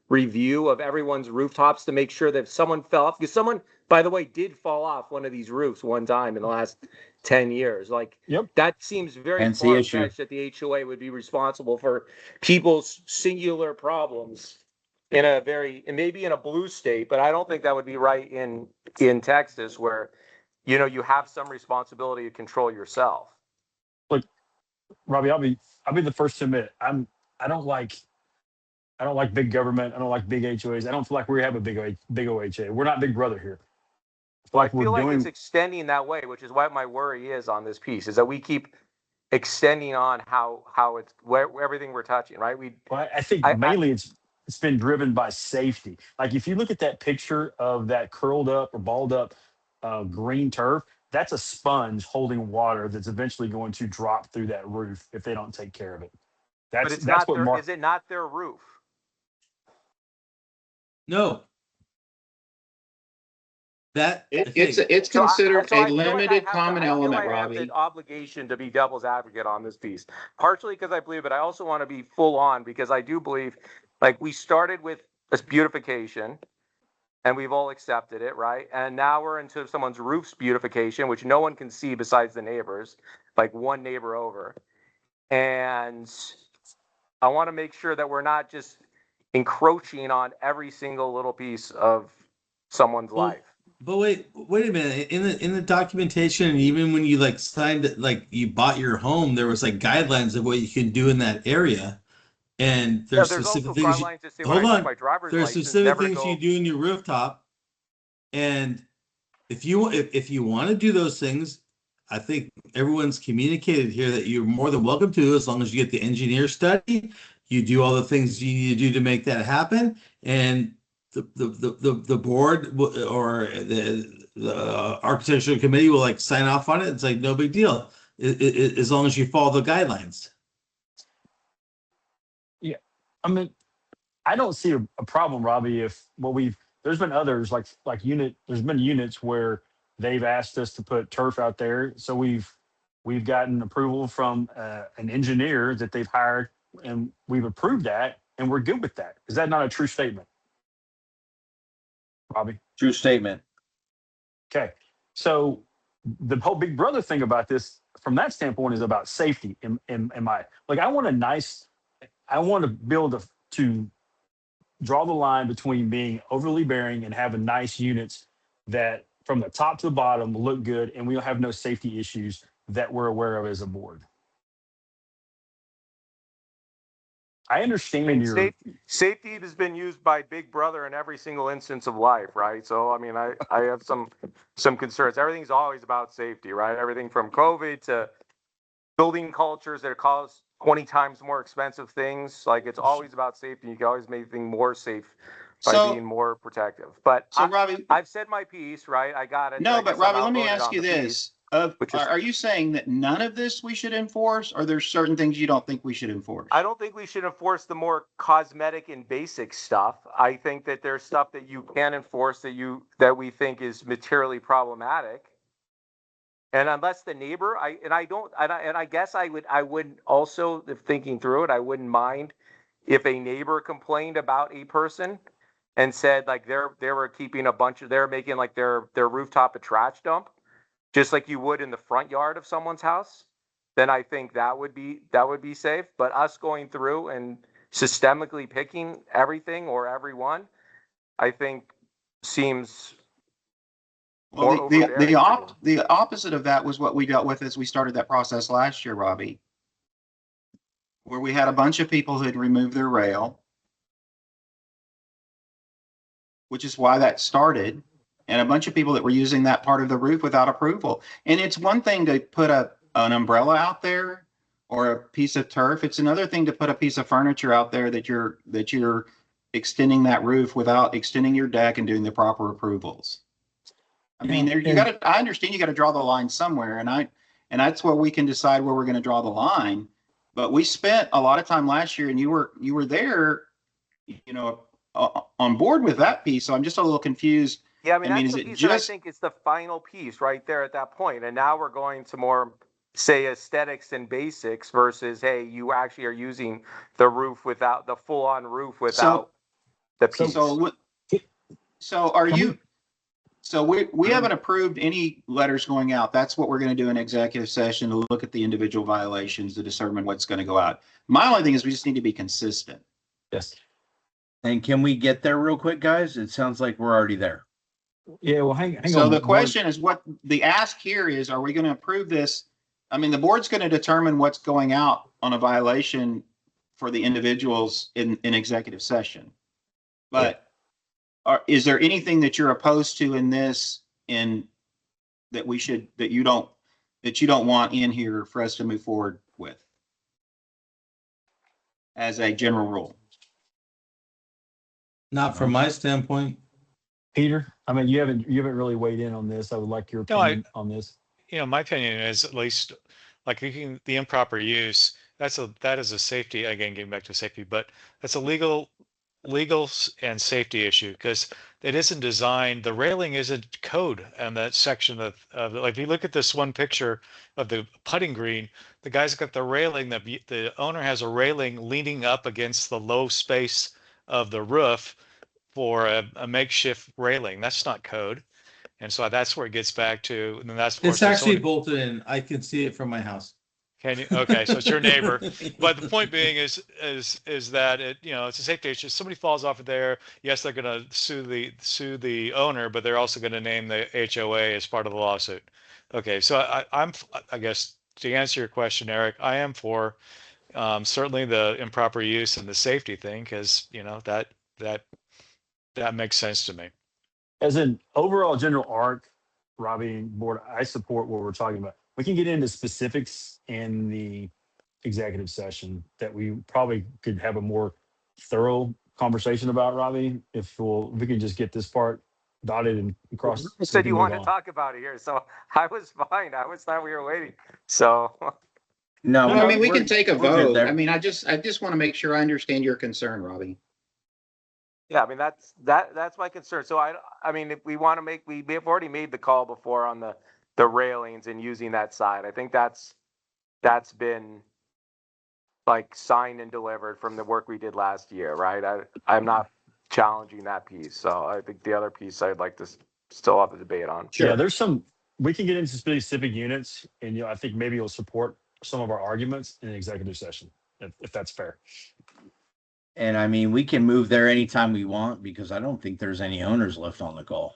review of everyone's rooftops to make sure that if someone fell off, because someone, by the way, did fall off one of these roofs one time in the last 10 years. Like, that seems very far-fetched that the HOA would be responsible for people's singular problems maybe in a blue state, but I don't think that would be right in Texas, where, you have some responsibility to control yourself. Look, Robbie, I'll be the first to admit, I don't like big government. I don't like big HOAs. I don't feel like we have a big OHA. We're not Big Brother here. I feel like it's extending that way, which is what my worry is on this piece, is that we keep extending on how it's everything we're touching, right? I think mainly it's been driven by safety. Like if you look at that picture of that curled up or balled up green turf, that's a sponge holding water that's eventually going to drop through that roof if they don't take care of it. Is it not their roof? No. It's considered a limited common element, I Robbie. have the obligation to be devil's advocate on this piece, partially because I believe it. I also want to be full on because I do believe, like, we started with this beautification, and we've all accepted it, right? And now we're into someone's roof's beautification, which no one can see besides the neighbors, like one neighbor over. And I want to make sure that we're not just encroaching on every single little piece of someone's life. But wait a minute. In the documentation, and even when you signed it, you bought your home, there was guidelines of what you can do in that area. And there's specific things. Hold on. There's specific things you do in your rooftop. And if you want to do those things, I think everyone's communicated here that you're more than welcome to, as long as you get the engineer study, you do all the things you need to do to make that happen. And the board or the architectural committee will sign off on it. It's no big deal, as long as you follow the guidelines. Yeah, I mean, I don't see a problem, Robbie. There's been others there's been units where they've asked us to put turf out there, so we've gotten approval from an engineer that they've hired, and we've approved that, and we're good with that. Is that not a true statement, Robbie? True statement. Okay. So the whole Big Brother thing about this, from that standpoint, is about safety. I want to be able to draw the line between being overly bearing and having nice units that from the top to the bottom look good, and we'll have no safety issues that we're aware of as a board. I understand safety has been used by Big Brother in every single instance of life, right? So, I mean, I have some concerns. Everything's always about safety, right? Everything from COVID to building cultures that cause 20 times more expensive things. It's always about safety. You can always make things more safe by being more protective. But Robbie, I've said my piece, right? I got it. No, but Robbie, let me ask you this. Which is- Are you saying that none of this we should enforce, or there's certain things you don't think we should enforce? I don't think we should enforce the more cosmetic and basic stuff. I think that there's stuff that you can enforce that we think is materially problematic. And unless the neighbor, I guess I wouldn't also, if thinking through it, I wouldn't mind if a neighbor complained about a person and said like they were keeping they're making like their rooftop a trash dump, just like you would in the front yard of someone's house, then I think that would be safe. But us going through and systemically picking everything or everyone, I think seems more Well, overbearing to me. the opposite of that was what we dealt with as we started that process last year, Robbie, where we had a bunch of people who had removed their rail, which is why that started, and a bunch of people that were using that part of the roof without approval. And it's one thing to put an umbrella out there or a piece of turf. It's another thing to put a piece of furniture out there that you're extending that roof without extending your deck and doing the proper approvals. I mean, I understand you got to draw the line somewhere, and that's where we can decide where we're going to draw the line. But we spent a lot of time last year, and you were there, on board with that piece. So I'm just a little confused. Yeah, I mean, is that's the it piece that I just think is the final piece right there at that point. And now we're going to more, say, aesthetics and basics versus, hey, you actually are using the roof without the full-on roof without the piece. So are you? So we haven't approved any letters going out. That's what we're going to do in executive session, to look at the individual violations to determine what's going to go out. My only thing is we just need to be consistent. Yes. And can we get there real quick, guys? It sounds like we're already there. Yeah, well, hang on. So the question is, what the ask here is, are we going to approve this? I mean, the board's going to determine what's going out on a violation for the individuals in executive session. But is there anything that you're opposed to in this, that you don't want in here for us to move forward with as a general rule? Not from my standpoint. Peter, I mean, you haven't really weighed in on this. I would like your opinion on this. My opinion is, at least like the improper use, that is a safety, again, getting back to safety, but that's a legal and safety issue, because it isn't designed, the railing isn't code and that section of like, if you look at this one picture of the putting green, the guy's got the railing, the owner has a railing leaning up against the low space of the roof for a makeshift railing. That's not code. And so that's where it gets back to, and then that's It's actually bolted in. I can see it from my house. Can you? Okay, so it's your neighbor. But the point being is that it's a safety issue. If somebody falls off of there, yes, they're going to sue the owner, but they're also going to name the HOA as part of the lawsuit. Okay, so I guess to answer your question, Eric, I am for certainly the improper use and the safety thing, because that makes sense to me. As an overall general arc, Robbie and board, I support what we're talking about. We can get into specifics in the executive session that we probably could have a more thorough conversation about, Robbie, if we can just get this part dotted and crossed. You said you wanted to talk about it here, so I was fine. I was thought we were waiting. So no, I mean, we can take a vote. there. I mean, I just want to make sure I understand your concern, Robbie. yeah, I mean, that's my concern. So I mean, if we want to we've already made the call before on the railings and using that side. I think that's been like signed and delivered from the work we did last year, right? I'm not challenging that piece. So I think the other piece I'd like to still have a debate on. Sure. Yeah, we can get into specific units, and I think maybe it'll support some of our arguments in an executive session, if that's fair. And I mean, we can move there anytime we want, because I don't think there's any owners left on the call.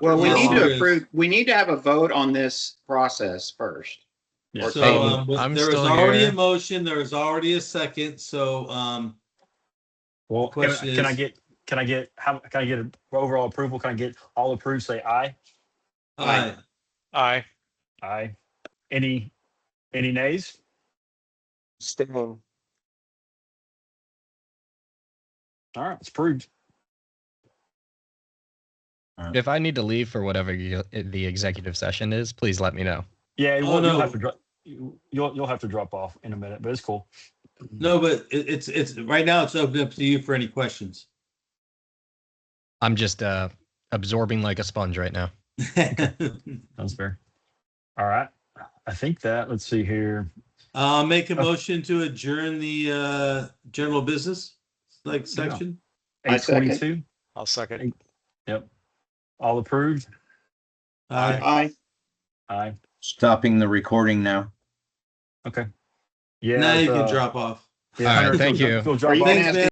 Well, we need to approve. We need to have a vote on this process first. Yeah. So there was already here. a motion. There was already a second. So well, question can I get an overall approval? Can I get all approved? Say aye. Aye. Aye. Aye. Any nays? Staying. All right, it's approved. If I need to leave for whatever the executive session is, please let me know. Yeah, Oh, you'll have no. to drop. You'll have to drop off in a minute, but it's cool. No, but it's right now. It's open up to you for any questions. I'm just absorbing like a sponge right now. Sounds fair. All right. I think that. Let's see here. I'll make a motion to adjourn the general business section. I second. 8:22. I'll second. Yep. All approved. Aye. Aye. Stopping the recording now. Okay. Yeah. Now if, you can drop off. Yeah, All right, Hunter, thank if you'll- you. if you'll Are drop you off- gonna Thanks, ask man.